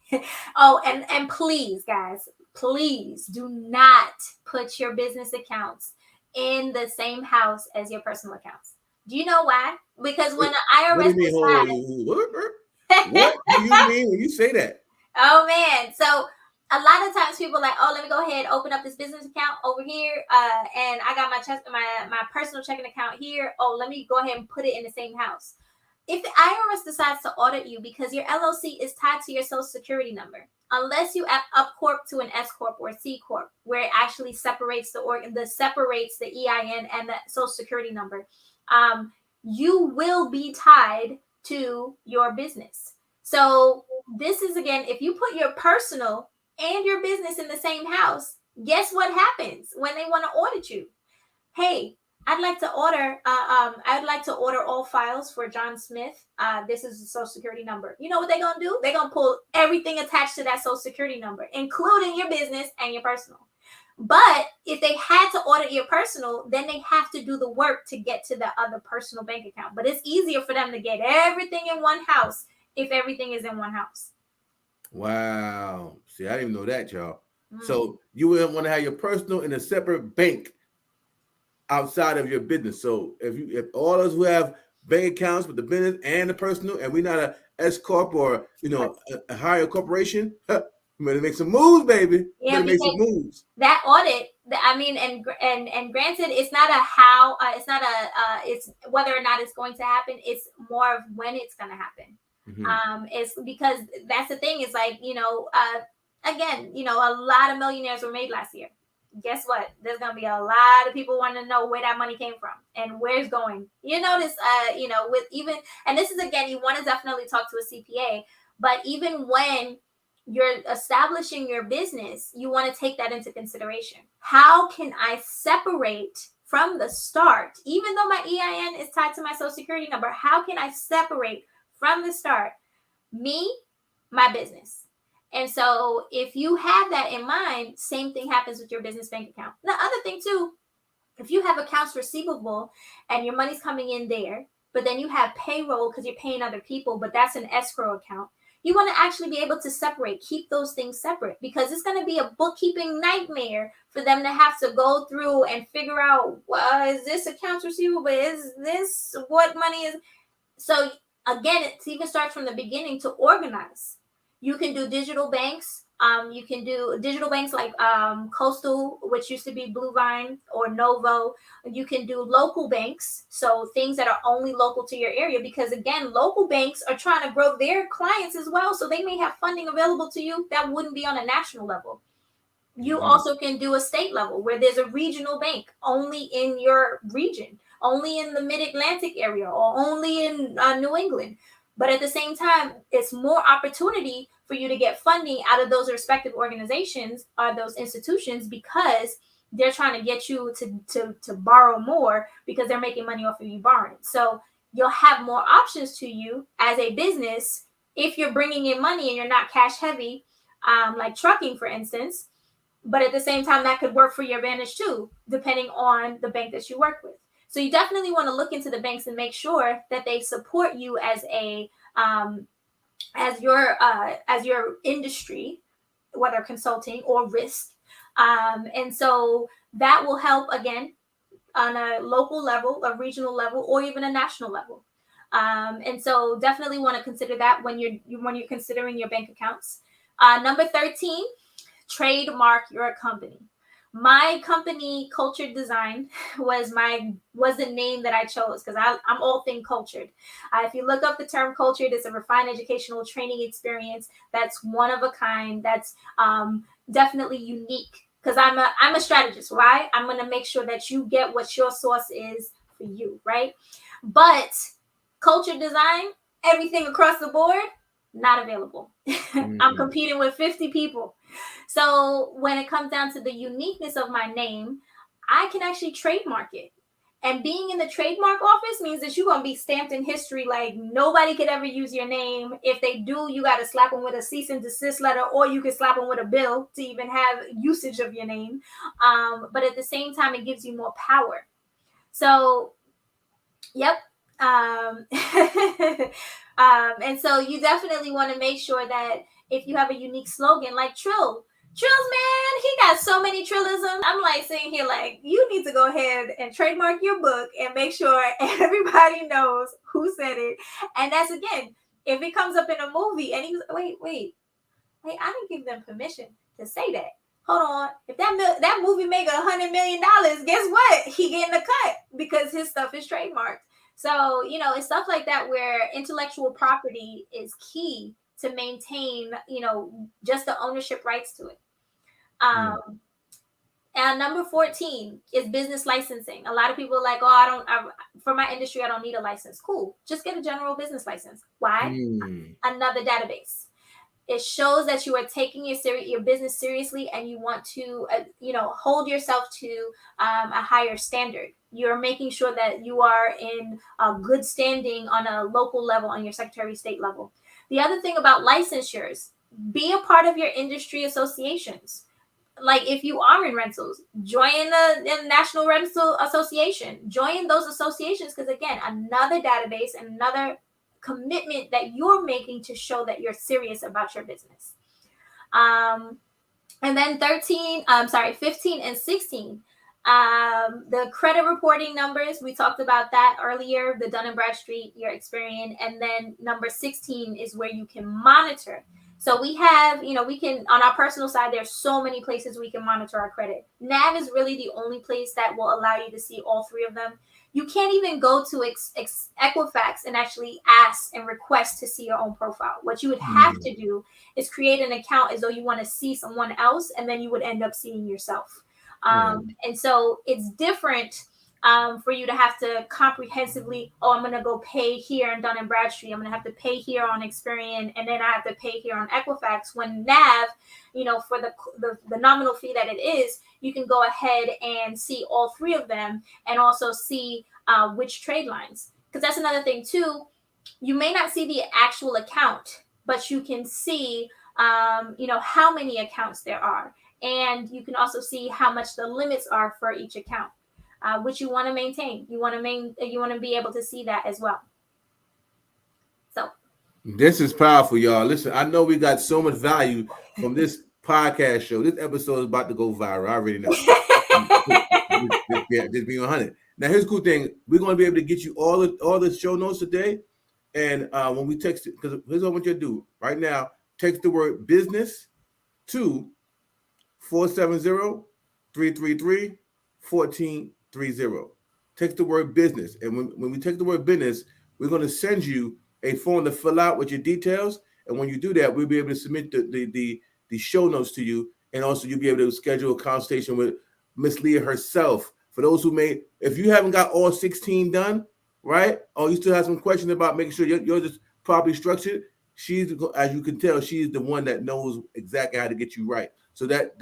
Oh, and please, guys, please do not put your business accounts in the same house as your personal accounts. Do you know why? Because when the IRS what do you mean when you say that? Oh man, so a lot of times people are like, oh, let me go ahead and open up this business account over here, and I got my personal checking account here. Oh, let me go ahead and put it in the same house. If the IRS decides to audit you because your LLC is tied to your social security number, unless you up corp to an S corp or C corp, where it actually separates the EIN and the social security number, you will be tied to your business. So this is, again, if you put your personal and your business in the same house, guess what happens when they want to audit you? Hey, I'd like to order all files for John Smith. This is the social security number. You know what they're going to do? They're going to pull everything attached to that social security number, including your business and your personal. But if they had to audit your personal, then they have to do the work to get to the other personal bank account. But it's easier for them to get everything in one house if everything is in one house. Wow. See, I didn't even know that, y'all. So you wouldn't want to have your personal in a separate bank outside of your business. So if all of us who have bank accounts with the business and the personal, and we're not a S corp or a higher corporation, we better make some moves, baby. Yeah, make some moves. That audit, and granted, it's not it's whether or not it's going to happen. It's more of when it's going to happen. It's because that's the thing. It's like, again, a lot of millionaires were made last year. Guess what? There's going to be a lot of people wanting to know where that money came from and where it's going. You notice, with even, and this is, again, you want to definitely talk to a CPA, but even when you're establishing your business, you want to take that into consideration. How can I separate from the start, even though my EIN is tied to my social security number, how can I separate from the start me, my business? And so if you have that in mind, same thing happens with your business bank account. The other thing too, if you have accounts receivable and your money's coming in there, but then you have payroll because you're paying other people, but that's an escrow account, you want to actually be able to separate, keep those things separate, because it's going to be a bookkeeping nightmare for them to have to go through and figure out, is this accounts receivable? Is this what money is? So again, it even starts from the beginning to organize. You can do digital banks. You can do digital banks like Coastal, which used to be Blue Vine, or Novo. You can do local banks, so things that are only local to your area, because again, local banks are trying to grow their clients as well, so they may have funding available to you that wouldn't be on a national level. You also can do a state level where there's a regional bank only in your region, only in the Mid-Atlantic area, or only in New England. But at the same time, it's more opportunity for you to get funding out of those respective organizations or those institutions, because they're trying to get you to borrow more because they're making money off of you borrowing. So you'll have more options to you as a business if you're bringing in money and you're not cash heavy, like trucking, for instance. But at the same time, that could work for your advantage too, depending on the bank that you work with. So you definitely want to look into the banks and make sure that they support you as a as your industry, whether consulting or risk. And so that will help, again, on a local level, a regional level, or even a national level. And so definitely want to consider that when you're considering your bank accounts. Number 13, trademark your company. My company, Cultured Design, was the name that I chose because I'm all thing cultured. If you look up the term cultured, it's a refined educational training experience that's one of a kind, that's definitely unique, because I'm a strategist, right? I'm going to make sure that you get what your source is for you, right? But Cultured Design, everything across the board, not available. I'm competing with 50 people. So when it comes down to the uniqueness of my name, I can actually trademark it. And being in the trademark office means that you're going to be stamped in history like nobody could ever use your name. If they do, you got to slap them with a cease and desist letter, or you can slap them with a bill to even have usage of your name. But at the same time, it gives you more power. So, yep. And so you definitely want to make sure that if you have a unique slogan like Trills, man, he got so many Trillisms. I'm like sitting here like, you need to go ahead and trademark your book and make sure everybody knows who said it. And that's, again, if it comes up in a movie and he's wait, I didn't give them permission to say that. Hold on. If that movie make $100 million, guess what? He getting a cut because his stuff is trademarked. So, it's stuff like that where intellectual property is key to maintain, just the ownership rights to it. And number 14 is business licensing. A lot of people are like, for my industry, I don't need a license. Cool. Just get a general business license. Why? Another database. It shows that you are taking your business seriously, and you want to, hold yourself to a higher standard. You're making sure that you are in a good standing on a local level, on your Secretary of State level. The other thing about licensures, be a part of your industry associations. Like if you are in rentals, join the National Rental Association. Join those associations because, again, another database and another commitment that you're making to show that you're serious about your business. And then 15 and 16. The credit reporting numbers, we talked about that earlier, the Dun & Bradstreet, your Experian. And then number 16 is where you can monitor. So we have, we can, on our personal side, there's so many places we can monitor our credit. NAV is really the only place that will allow you to see all three of them. You can't even go to Equifax and actually ask and request to see your own profile. What you would have to do is create an account as though you want to see someone else, and then you would end up seeing yourself. And so it's different for you to have to comprehensively, I'm going to go pay here on Dun & Bradstreet. I'm going to have to pay here on Experian, and then I have to pay here on Equifax. When NAV, for the nominal fee that it is, you can go ahead and see all three of them and also see which trade lines. Because that's another thing too. You may not see the actual account, but you can see, how many accounts there are. And you can also see how much the limits are for each account, which you want to maintain. You want to be able to see that as well. So this is powerful, y'all. Listen, I know we got so much value from this podcast show. This episode is about to go viral. I already know. just being 100. Now, here's the cool thing. We're going to be able to get you all the show notes today. And when we text it, because here's what I want you to do right now, text the word business to 470-333-1430. Text the word business. And when we text the word business, we're going to send you a form to fill out with your details. And when you do that, we'll be able to submit the show notes to you. And also you'll be able to schedule a consultation with Miss Leah herself. For those who if you haven't got all 16 done, right? Or you still have some questions about making sure you're just properly structured. As you can tell, she's the one that knows exactly how to get you right. So that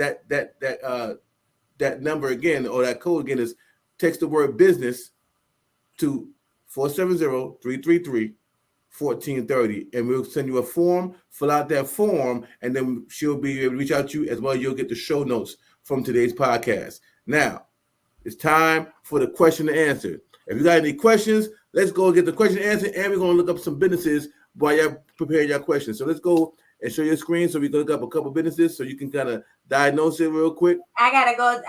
number again, or that code again, is text the word business to 470-333-1430, and we'll send you a form. Fill out that form, and then she'll be able to reach out to you as well. You'll get the show notes from today's podcast. Now, it's time for the question and answer. If you got any questions, let's go get the question and answer, and we're going to look up some businesses while you're preparing your questions. So let's go and show your screen so we can look up a couple businesses so you can kind of diagnose it real quick. I gotta go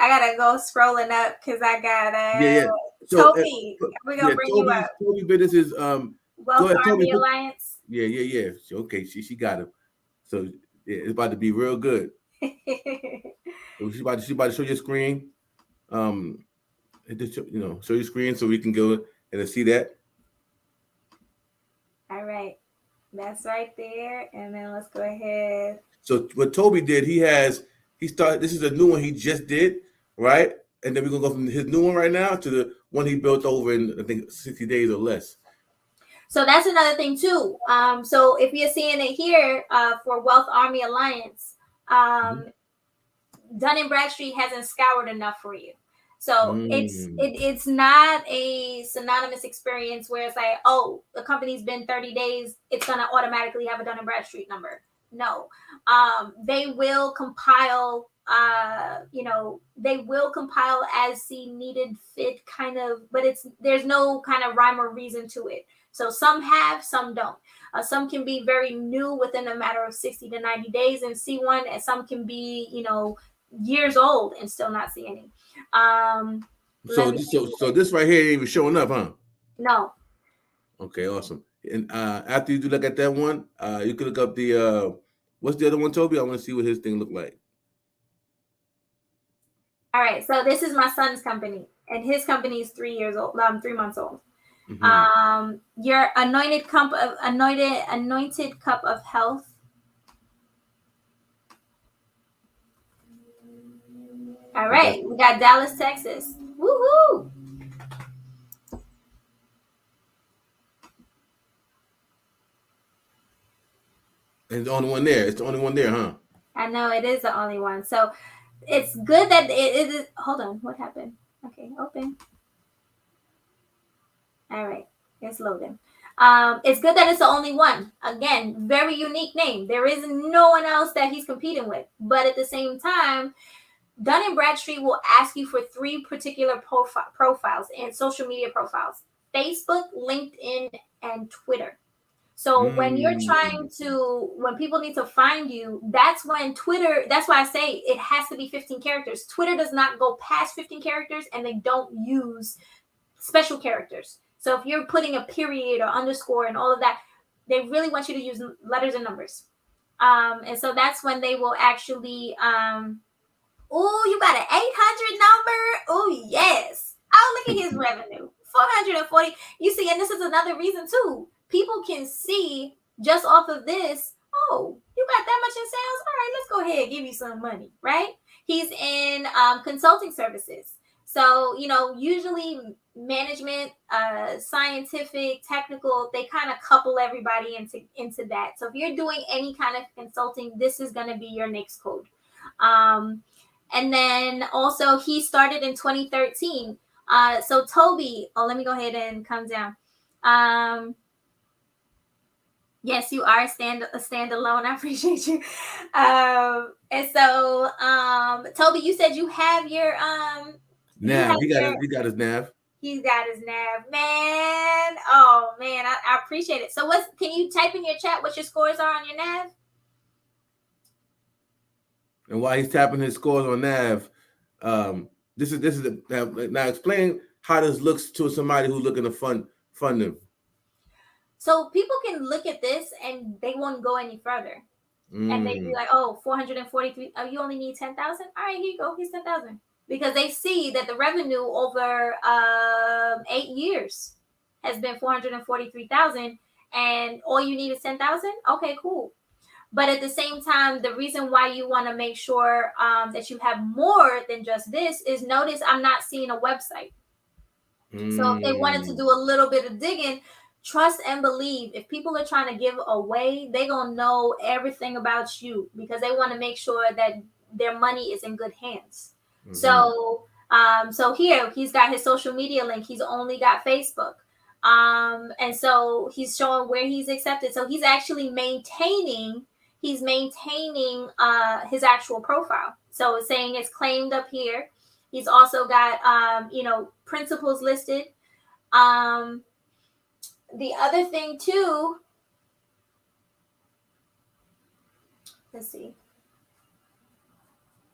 scrolling up because I got So, Toby. We're gonna bring you up. Toby businesses. Wealth Army Alliance. Yeah. Okay, she got him. So yeah, it's about to be real good. She's about to show your screen. Show your screen so we can go and see that. All right, that's right there, and then let's go ahead. So what Toby did, this is a new one he just did, right? And then we're gonna go from his new one right now to the one he built over in, I think, 60 days or less. So that's another thing too. So if you're seeing it here for Wealth Army Alliance, Dun & Bradstreet hasn't scoured enough for you. So it's not a synonymous experience where it's like, oh, the company's been 30 days, it's gonna automatically have a Dun & Bradstreet number. No, they will compile. They will compile as see needed fit kind of, but there's no kind of rhyme or reason to it. So some have, some don't. Some can be very new within a matter of 60 to 90 days and see one, and some can be, years old and still not see any. So this right here ain't even showing up, huh? No. Okay, awesome. And after you do look at that one, you can look up the what's the other one, Toby? I want to see what his thing look like. All right, so this is my son's company, and his company is 3 years old. 3 months old. Your anointed cup of health. All right, we got Dallas, Texas. Woohoo! And it's the only one there. It's the only one there, huh? I know it is the only one. So it's good that it is. Hold on, what happened? Okay, open. All right, it's loading. It's good that it's the only one. Again, very unique name. There is no one else that he's competing with. But at the same time, Dun & Bradstreet will ask you for 3 particular profiles and social media profiles: Facebook, LinkedIn, and Twitter. So when you're when people need to find you, that's when Twitter, that's why I say it has to be 15 characters. Twitter does not go past 15 characters, and they don't use special characters. So if you're putting a period or underscore and all of that, they really want you to use letters and numbers. And so that's when they will actually, oh, you got an 800 number? Oh, yes. Oh, look at his revenue. 440. You see, and this is another reason too. People can see just off of this, oh, you got that much in sales? All right, let's go ahead and give you some money, right? He's in consulting services. So, usually management, scientific, technical, they kind of couple everybody into that. So if you're doing any kind of consulting, this is going to be your NAICS code. And then also he started in 2013. So Toby, let me go ahead and come down. Yes, you are a standalone. I appreciate you. And so, Toby, you said you have your NAV. He got his NAV. He's got his NAV, man. Oh man, I appreciate it. So, can you type in your chat what your scores are on your NAV? And while he's tapping his scores on NAV, this is now explain how this looks to somebody who's looking to fund them. So people can look at this and they won't go any further. And they'd be like, oh, 443. Oh, you only need 10,000? All right, here you go. Here's 10,000. Because they see that the revenue over 8 years has been 443,000 and all you need is 10,000. Okay, cool. But at the same time, the reason why you want to make sure that you have more than just this is, notice I'm not seeing a website. So if they wanted to do a little bit of digging, trust and believe. If people are trying to give away, they're going to know everything about you because they want to make sure that their money is in good hands. So here he's got his social media link. He's only got Facebook. And so he's showing where he's accepted. So he's actually maintaining his actual profile. So it's saying it's claimed up here. He's also got, principles listed. The other thing too, let's see.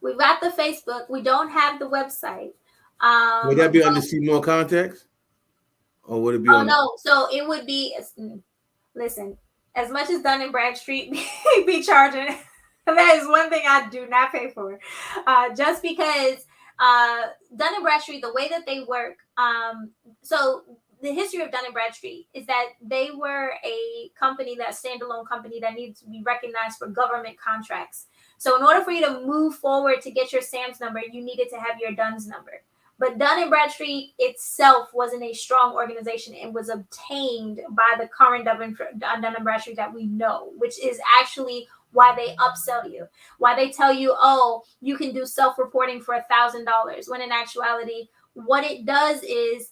We've got the Facebook. We don't have the website. Would that be under see more context? Or would it be no. So it would be, listen, as much as Dun & Bradstreet be charging, that is one thing I do not pay for. Just because Dun & Bradstreet, the way that they work, so the history of Dun & Bradstreet is that they were a company, that standalone company that needed to be recognized for government contracts. So in order for you to move forward to get your SAMS number, you needed to have your DUNS number. But Dun & Bradstreet itself wasn't a strong organization and was obtained by the current Dun & Bradstreet that we know, which is actually why they upsell you, why they tell you, oh, you can do self-reporting for $1,000, when in actuality, what it does is,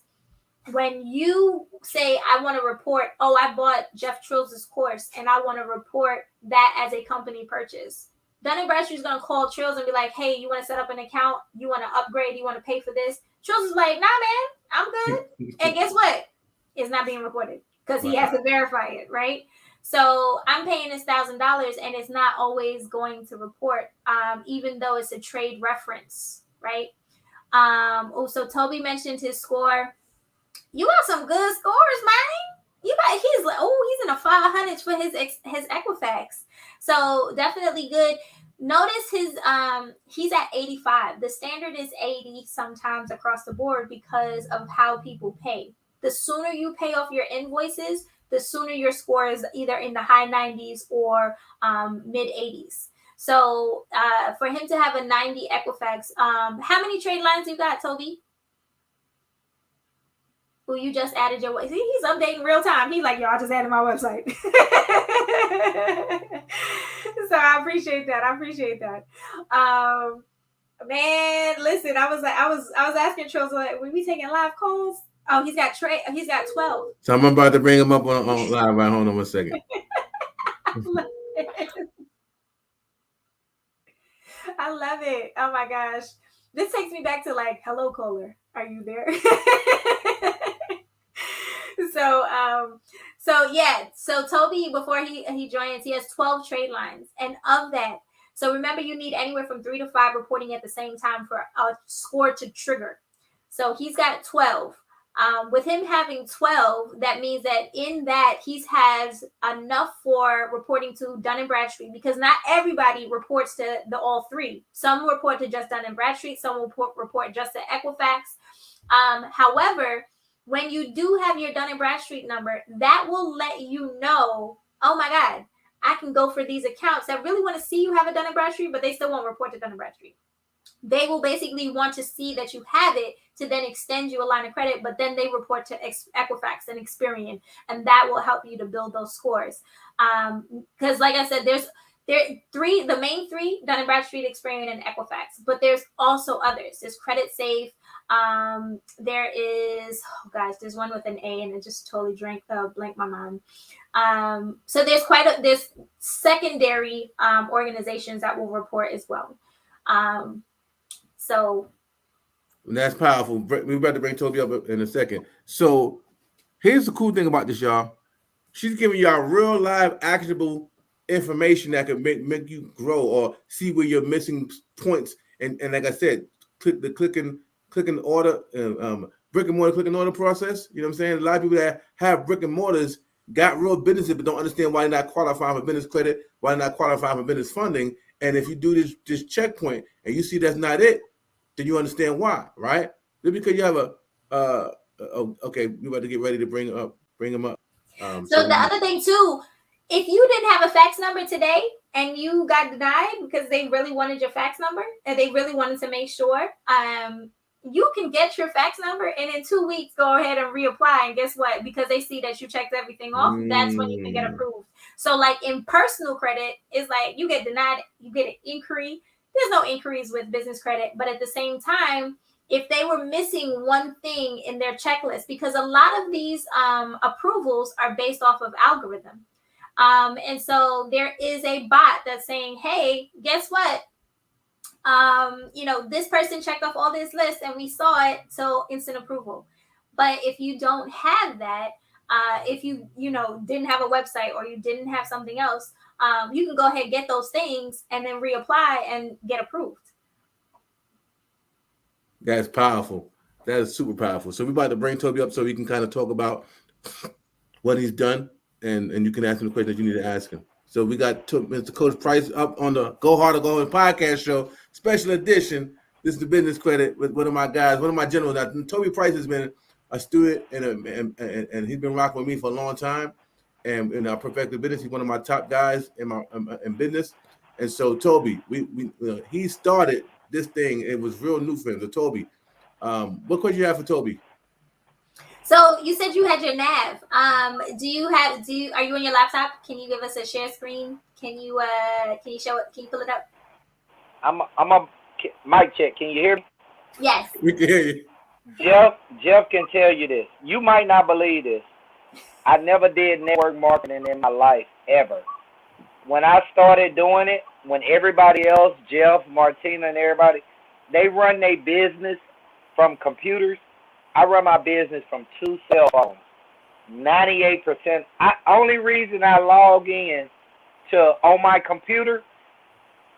when you say, I want to report, oh, I bought Jeff Trills' course and I want to report that as a company purchase, Dun & Bradstreet is going to call Trills and be like, hey, you want to set up an account? You want to upgrade? You want to pay for this? Trills is like, nah, man, I'm good. And guess what? It's not being reported because he has to verify it, right? So I'm paying this $1,000 and it's not always going to report, even though it's a trade reference, right? So Toby mentioned his score. You got some good scores, man. He's like, he's in a 500 for his Equifax. So definitely good. Notice he's at 85. The standard is 80 sometimes across the board because of how people pay. The sooner you pay off your invoices, the sooner your score is either in the high 90s or mid 80s. So for him to have a 90 Equifax, how many trade lines you got, Toby? Who you just added your website. See, he's updating real time. He's like, yo, I just added my website. So I appreciate that. Man, listen, I was asking Trills, like, were we taking live calls? Oh, he's got 12. So I'm about to bring him up on live. Right, hold on 1 second. I love it. Oh my gosh. This takes me back to like, hello, caller. Are you there? So Toby, before he joins, he has 12 trade lines. And of that, so remember, you need anywhere from 3 to 5 reporting at the same time for a score to trigger. So he's got 12. With him having 12, that means that in that he has enough for reporting to Dun & Bradstreet, because not everybody reports to the all three. Some report to just Dun & Bradstreet. Some will report just to Equifax. However, when you do have your Dun & Bradstreet number, that will let you know, oh my God, I can go for these accounts that really want to see you have a Dun & Bradstreet, but they still won't report to Dun & Bradstreet. They will basically want to see that you have it to then extend you a line of credit, but then they report to Equifax and Experian, and that will help you to build those scores. Because like I said, the main three, Dun & Bradstreet, Experian, and Equifax, but there's also others. There's Credit Safe. There is, there's one with an A and it just totally blanked my mind. So there's secondary organizations that will report as well. So that's powerful. We're about to bring Toby up in a second. So here's the cool thing about this, y'all. She's giving y'all real live actionable information that can make you grow or see where you're missing points. And like I said, click and order, brick and mortar click and order process. You know what I'm saying? A lot of people that have brick and mortars got real businesses but don't understand why they're not qualifying for business credit, why they're not qualifying for business funding. And if you do this checkpoint and you see that's not it, then you understand why, right? Just because you have okay, we're about to get ready to bring them up. So the other thing too, if you didn't have a fax number today and you got denied because they really wanted your fax number and they really wanted to make sure, you can get your fax number and in 2 weeks go ahead and reapply. And guess what? Because they see that you checked everything off, that's when you can get approved. So like in personal credit, it's like you get denied, you get an inquiry. There's no inquiries with business credit, but at the same time, if they were missing one thing in their checklist, because a lot of these approvals are based off of algorithm. And so there is a bot that's saying, hey, guess what? This person checked off all this list and we saw it, so instant approval. But if you don't have that, if you didn't have a website or you didn't have something else, you can go ahead and get those things and then reapply and get approved. That's powerful. That is super powerful. So we're about to bring Toby up so we can kind of talk about what he's done, and you can ask him the question that you need to ask him. So we got Mr. Coach Price up on the Go Hard or Go Home podcast show, special edition. This is the business credit with one of my guys, one of my generals. Now, Toby Price has been a student and he's been rocking with me for a long time. And in our perfected business, he's one of my top guys in business. And so Toby, he started this thing. It was real new for him. So Toby, what question you have for Toby? So you said you had your nav. Are you on your laptop? Can you give us a share screen? Can you show it? Can you pull it up? I'm a mic check. Can you hear me? Yes. We can hear you. Jeff can tell you this. You might not believe this. I never did network marketing in my life ever. When I started doing it, when everybody else, Jeff, Martina, and everybody, they run their business from computers. I run my business from 2 cell phones. 98%. Only reason I log in on my computer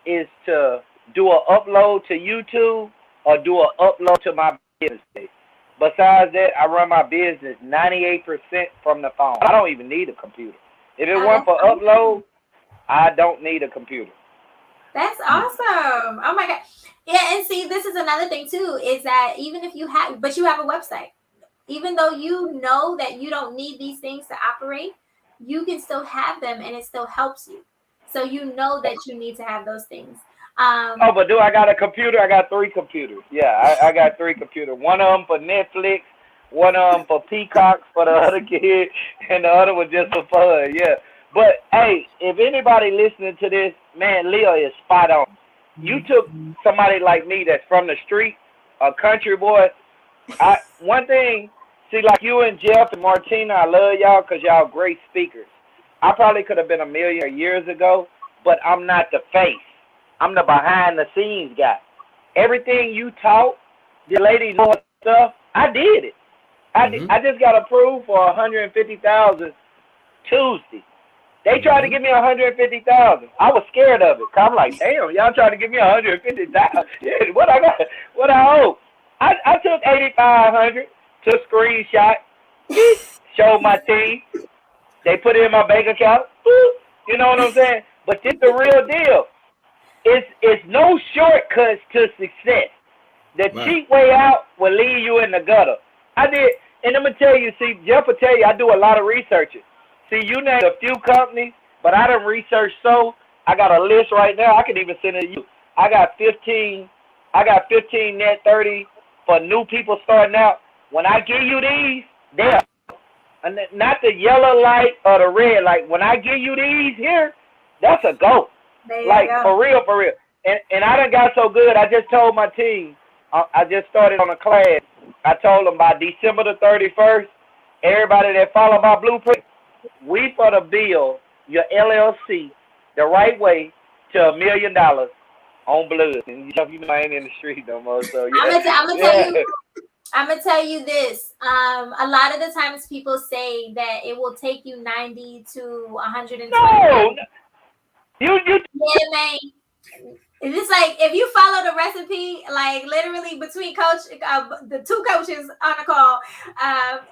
is to do an upload to YouTube or do an upload to my business page. Besides that, I run my business 98% from the phone. I don't even need a computer. If it weren't for upload, I don't need a computer. That's awesome. Oh my God. Yeah, and see, this is another thing too, is that even if you have a website, even though you know that you don't need these things to operate, you can still have them and it still helps you. So you know that you need to have those things. But do I got a computer? I got 3 computers. Yeah, I got 3 computers. One of them for Netflix, one of them for Peacock for the other kid, and the other one just for fun. Yeah. But hey, if anybody listening to this, man, Leah is spot on. You took somebody like me that's from the street, a country boy. One thing, see, like you and Jeff and Martina, I love y'all because y'all great speakers. I probably could have been a millionaire years ago, but I'm not the face. I'm the behind-the-scenes guy. Everything you taught, the ladies doing stuff, I did it. I just got approved for $150,000 Tuesday. They tried to give me $150,000. I was scared of it. Cause I'm like, damn, y'all trying to give me $150,000. Yeah, what I got? What I owe? I took $8,500, took screenshot, showed my team. They put it in my bank account. You know what I'm saying? But this the real deal. It's no shortcuts to success. The cheap way out will leave you in the gutter. I did, and I'm gonna tell you. See, Jeff will tell you, I do a lot of research. See, you named a few companies, but I done researched so. I got a list right now. I can even send it to you. I got 15 net 30 for new people starting out, when I give you these, they're not the yellow light or the red light. When I give you these here, that's a go. Like, for real, for real. And I done got so good, I just told my team, I just started on a class. I told them by December the 31st, everybody that follow my blueprint, we for the bill your LLC the right way to $1 million on blood. And you know I ain't in the street no more. So yeah. I'm gonna tell you this. A lot of the times people say that it will take you 90 to 120. No, you. Yeah, man. It's like if you follow the recipe, like literally between the two coaches on the call,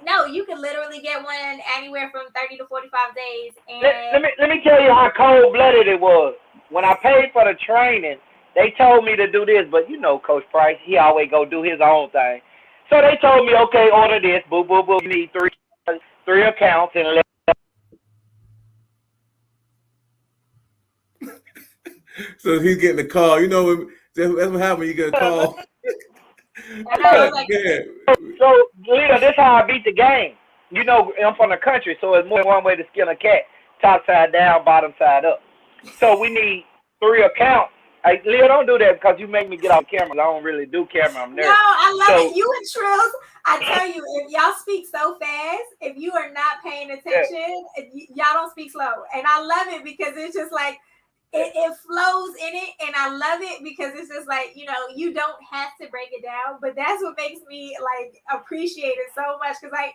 no, you can literally get one anywhere from 30 to 45 days. And let me tell you how cold-blooded it was. When I paid for the training, they told me to do this, but you know Coach Price, he always go do his own thing. So they told me, okay, order this, boo, boo, boo. You need three accounts and So he's getting a call. You know, that's what happens. You get a call. So, Leah, this is how I beat the game. You know, I'm from the country, so it's more than one way to skin a cat. Top side down, bottom side up. So we need 3 accounts. Hey, Leah, don't do that because you make me get off camera. I don't really do camera. I'm nervous. No, I love it. You and Trills, I tell you, if y'all speak so fast, if you are not paying attention, y'all don't speak slow. And I love it because it's just like, it flows in it, and I love it because it's just like, you know, you don't have to break it down, but that's what makes me like appreciate it so much because I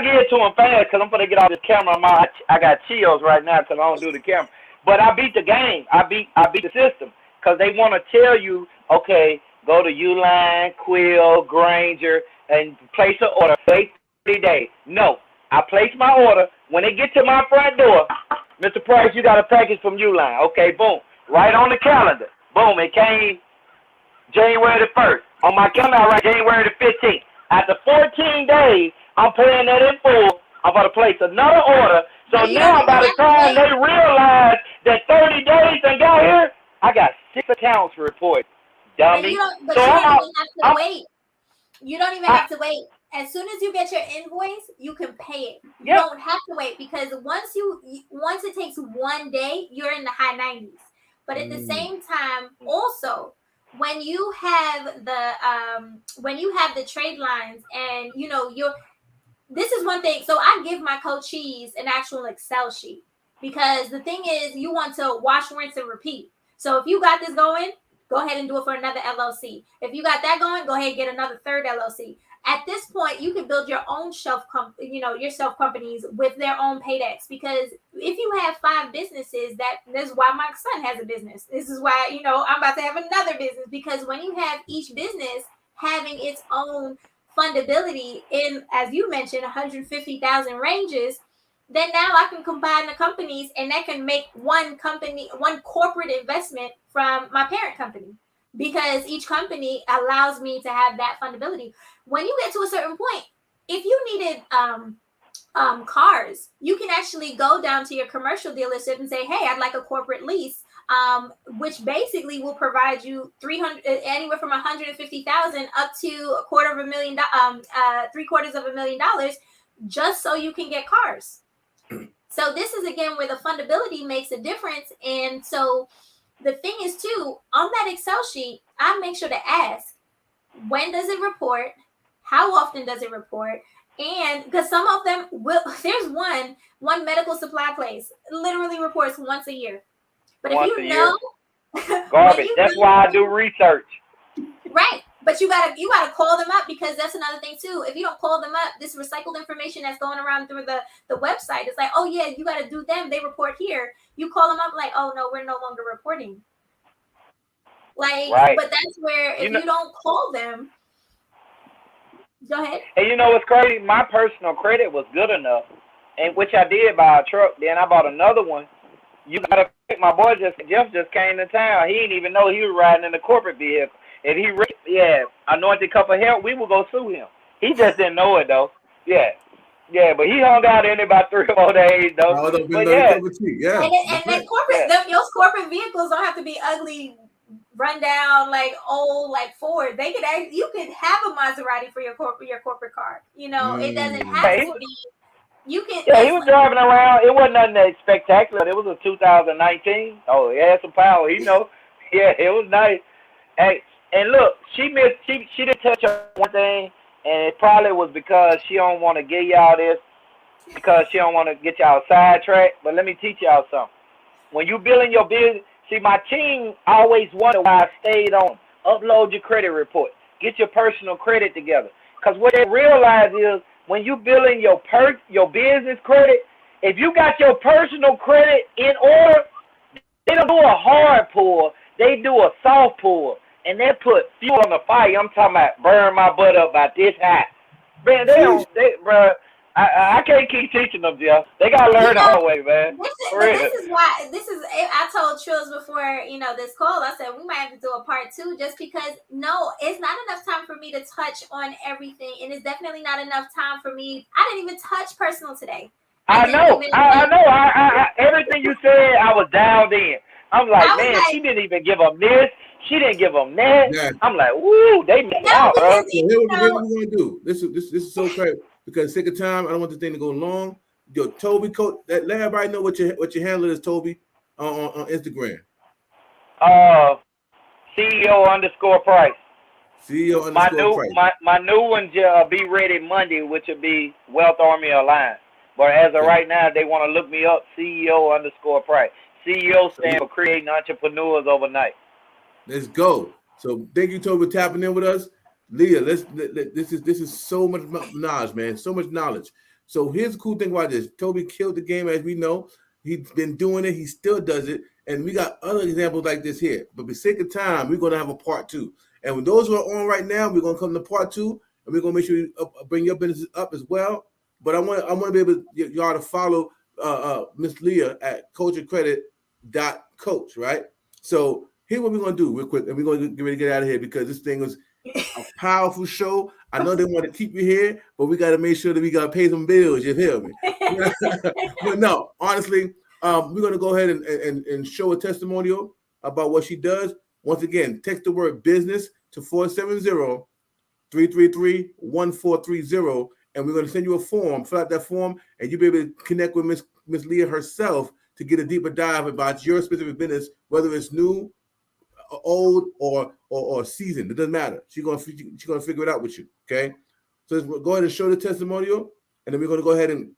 give it to him fast because I'm gonna get off this camera. I got chills right now because I don't do the camera. But I beat the game. I beat the system because they want to tell you, okay, go to Uline, Quill, Granger, and place an order. Wait 30 days. No, I place my order when they get to my front door. Mr. Price, you got a package from Uline. Okay, boom. Right on the calendar. Boom, it came January the 1st. On my calendar, I write January the 15th. After 14 days, I'm paying that in full. I'm going to place another order. So now, by the time they realize that 30 days they got here, I got 6 accounts to report. Dummy. You don't even have to wait. You don't even have to wait. As soon as you get your invoice, you can pay it. You don't have to wait because once it takes 1 day, you're in the high 90s. But at the same time, also when you have the trade lines and you know this is one thing. So I give my coachees an actual Excel sheet because the thing is you want to wash, rinse, and repeat. So if you got this going, go ahead and do it for another LLC. If you got that going, go ahead and get another third LLC. At this point, you can build your own shelf companies with their own paydex because if you have 5 businesses, that's why my son has a business. This is why, you know, I'm about to have another business because when you have each business having its own fundability in, as you mentioned, 150,000 ranges, then now I can combine the companies and that can make one corporate investment from my parent company. Because each company allows me to have that fundability. When you get to a certain point, if you needed cars, you can actually go down to your commercial dealership and say, "Hey, I'd like a corporate lease," which basically will provide you anywhere from 150,000 up to $250,000, $750,000, just so you can get cars. So this is again where the fundability makes a difference, and so. The thing is, too, on that Excel sheet, I make sure to ask, when does it report? How often does it report? And because some of them there's one medical supply place literally reports once a year. But if you know, garbage. That's why I do research. Right. But you gotta call them up because that's another thing too. If you don't call them up, this recycled information that's going around through the website, it's like, oh yeah, you gotta do them. They report here. You call them up like, oh no, we're no longer reporting. Like, right. But that's where if you don't call them, go ahead. And you know what's crazy? My personal credit was good enough, and which I did buy a truck. Then I bought another one. You gotta think my boy Jeff just came to town. He didn't even know he was riding in the corporate vehicle. If he anointed cup of hair, we would go sue him. He just didn't know it though. Yeah, but he hung out in it about 3 or 4 days though. And then corporate, those corporate vehicles don't have to be ugly rundown, like old, like Ford. They could you could have a Maserati for your corporate car. You know, it doesn't have to be. You can. Yeah, he was driving around. It wasn't nothing that spectacular. It was a 2019. Oh, he had some power. You know. Yeah, it was nice. Hey, and look, she did touch on one thing, and it probably was because she don't want to give y'all this, because she don't want to get y'all sidetracked. But let me teach y'all something. When you building your business, see, my team always wondered why I stayed on. Upload your credit report. Get your personal credit together. Because what they realize is when you building your business credit, if you got your personal credit in order, they don't do a hard pull. They do a soft pull. And they put fuel on the fire. I'm talking about burn my butt up about this hot. Man, bro, I can't keep teaching them, Jeff. They got to learn the hard way, man. This is why, I told Trills before, this call, I said, we might have to do a part 2 just because, no, it's not enough time for me to touch on everything. And it's definitely not enough time for me. I didn't even touch personal today. I know. Everything you said, I was dialed in. I'm like, she didn't even give them this. She didn't give them that. Yeah. I'm like, woo, they missed out, bro. So here's what we're going to do. This is so crazy. Because sake of time, I don't want the thing to go long. Yo, Toby, let everybody know what your handle is, Toby, on Instagram. CEO_Price. CEO_Price. My new one be ready Monday, which will be Wealth Army Alliance. But as of right now, they want to look me up, CEO_Price. CEO stands for Creating Entrepreneurs Overnight. Let's go. So thank you, Toby, for tapping in with us. Leah, this is so much knowledge, man. So much knowledge. So here's the cool thing about this. Toby killed the game, as we know. He's been doing it. He still does it. And we got other examples like this here. But for sake of time, we're going to have a part 2. And with those who are on right now, we're going to come to part 2. And we're going to make sure we bring your business up as well. But I want to be able to get y'all to follow Miss Leah at culturecredit.coach, right? So here's what we're going to do real quick. And we're going to get ready to get out of here because this thing was a powerful show. I know they want to keep you here, but we got to make sure that we got to pay some bills. You feel me? But no, honestly, we're going to go ahead and show a testimonial about what she does. Once again, text the word business to 470-333-1430, and we're going to send you a form. Fill out that form, and you'll be able to connect with Miss Leah herself to get a deeper dive about your specific business, whether it's new, old, or seasoned. It doesn't matter. She's gonna figure it out with you. Okay. So let's go ahead and show the testimonial, and then we're gonna go ahead and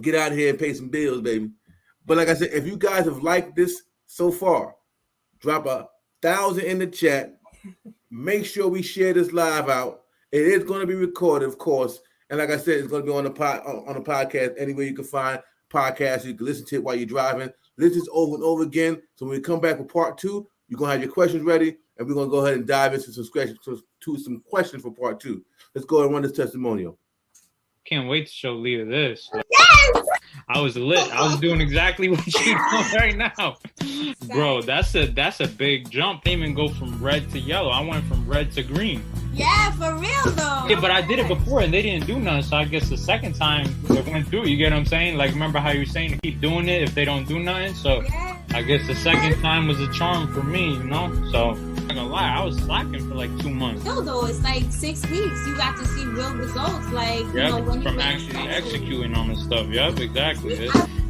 get out of here and pay some bills, baby. But like I said, if you guys have liked this so far, drop 1,000 in the chat. Make sure we share this live out. It is going to be recorded, of course, and like I said, it's going to be on the podcast anywhere you can find podcasts. You can listen to it while you're driving. Listen to this over and over again. So when we come back with part 2, you're going to have your questions ready, and we're going to go ahead and dive into some questions for part 2. Let's go and run this testimonial. Can't wait to show Leah this. Yes! I was lit. I was doing exactly what you're doing right now. Bro, that's a big jump. I didn't even go from red to yellow. I went from red to green. Yeah, for real though. Yeah, but I did it before and they didn't do nothing. So I guess the second time it went through. You get what I'm saying? Like, remember how you were saying to keep doing it if they don't do nothing? So yeah. I guess the second time was a charm for me, you know? So I'm not gonna lie, I was slacking for like 2 months. Still though, it's like 6 weeks. You got to see real results. Like, when from actually executing on the stuff. Yep, exactly.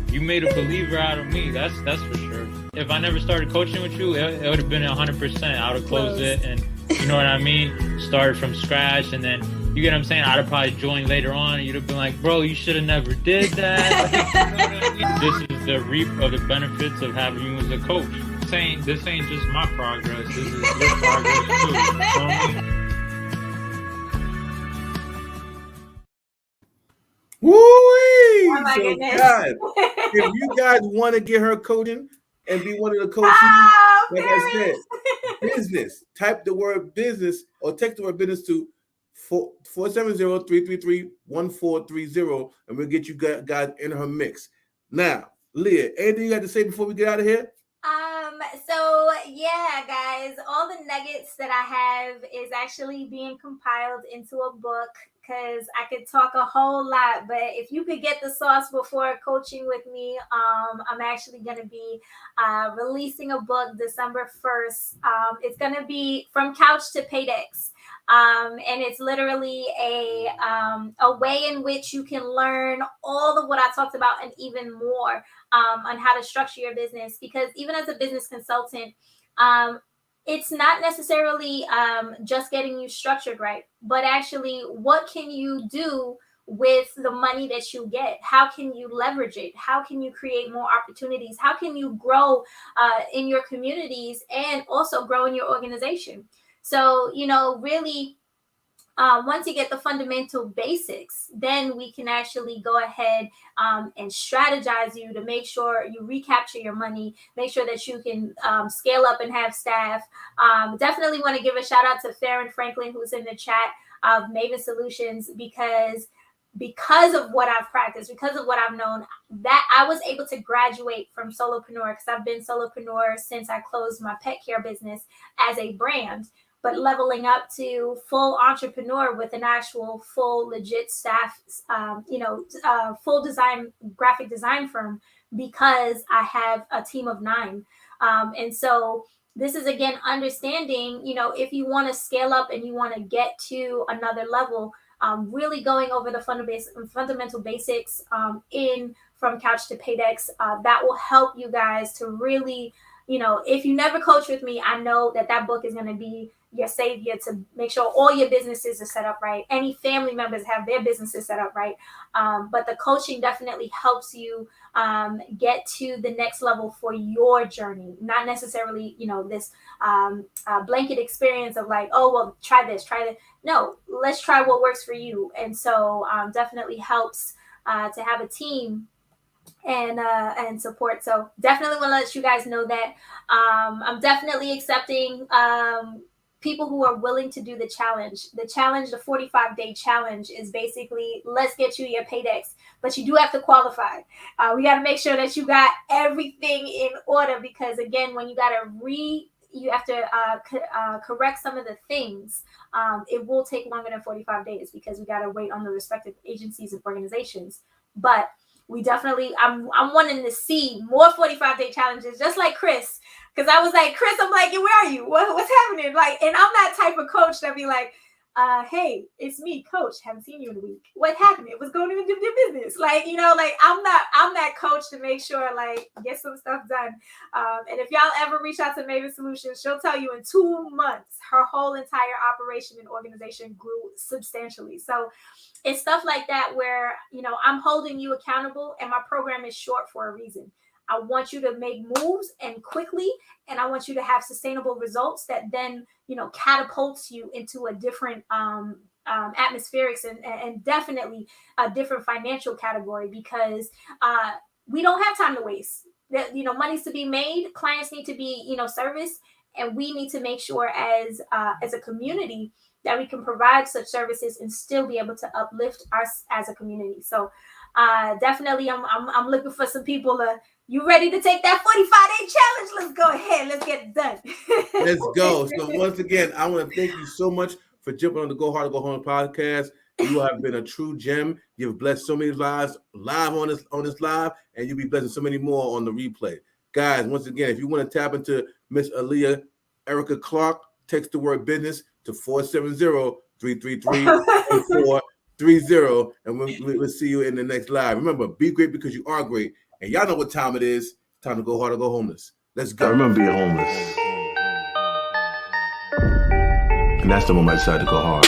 You made a believer out of me. That's for sure. If I never started coaching with you, it would have been 100%. I would have closed it, and you know what I mean? Started from scratch, and then, you get what I'm saying? I'd have probably joined later on, and you'd have been like, bro, you should have never did that. You know what I mean? This is the reap of the benefits of having you as a coach. This ain't just my progress. This is your progress too. You know what I mean? Woo-wee! Oh my goodness. Guys, if you guys want to get her coaching and be one of the coaches, like I said, business. Type the word business or text the word business to 470-333-1430, and we'll get you guys in her mix. Now, Leah, anything you got to say before we get out of here? So yeah, guys, all the nuggets that I have is actually being compiled into a book because I could talk a whole lot, but if you could get the sauce before coaching with me, I'm actually going to be releasing a book December 1st. It's going to be From Couch to Paydex. And it's literally a way in which you can learn all of what I talked about and even more on how to structure your business. Because even as a business consultant, it's not necessarily just getting you structured right, but actually what can you do with the money that you get? How can you leverage it? How can you create more opportunities? How can you grow in your communities and also grow in your organization? So, really, once you get the fundamental basics, then we can actually go ahead and strategize you to make sure you recapture your money, make sure that you can scale up and have staff. Definitely want to give a shout out to Farron Franklin, who's in the chat of Maven Solutions, because of what I've practiced, because of what I've known, that I was able to graduate from solopreneur, because I've been solopreneur since I closed my pet care business as a brand, but leveling up to full entrepreneur with an actual full legit staff, full graphic design firm, because I have a team of 9. And so this is, again, understanding, if you want to scale up and you want to get to another level, really going over the fundamental basics in From Couch to Paydex, that will help you guys to really, if you never coach with me, I know that book is going to be your savior to make sure all your businesses are set up right. Any family members have their businesses set up right. But the coaching definitely helps you get to the next level for your journey. Not necessarily, this blanket experience of like, oh, well, try this, try that. No, let's try what works for you. And so definitely helps to have a team and support. So definitely want to let you guys know that I'm definitely accepting people who are willing to do the challenge. The 45-day challenge, is basically, let's get you your Paydex, but you do have to qualify. We got to make sure that you got everything in order, because again, when you have to correct some of the things, it will take longer than 45 days because we got to wait on the respective agencies and organizations. But we definitely, I'm wanting to see more 45-day challenges, just like Chris. Because I was like, Chris, I'm like, where are you? What's happening? Like, and I'm that type of coach that be like, hey, it's me, coach. Haven't seen you in a week. What happened? What's going on in your business? Like, I'm that coach to make sure, like, get some stuff done. And if y'all ever reach out to Maven Solutions, she'll tell you in 2 months, her whole entire operation and organization grew substantially. So it's stuff like that where, I'm holding you accountable, and my program is short for a reason. I want you to make moves and quickly, and I want you to have sustainable results that then, catapults you into a different atmospherics and definitely a different financial category, because we don't have time to waste. Money's to be made, clients need to be, serviced, and we need to make sure as a community that we can provide such services and still be able to uplift us as a community. So definitely, I'm looking for some people you ready to take that 45-day challenge? Let's go ahead. Let's get it done. Let's go. So once again, I want to thank you so much for jumping on the Go Hard, Go Home podcast. You have been a true gem. You've blessed so many lives live on this live, and you'll be blessing so many more on the replay. Guys, once again, if you want to tap into Miss Alleah Erica Clarke, text the word business to 470-333-430, and we'll see you in the next live. Remember, be great because you are great. And y'all know what time it is. Time to go hard or go homeless. Let's go. I remember being homeless. And that's the moment I decided to go hard.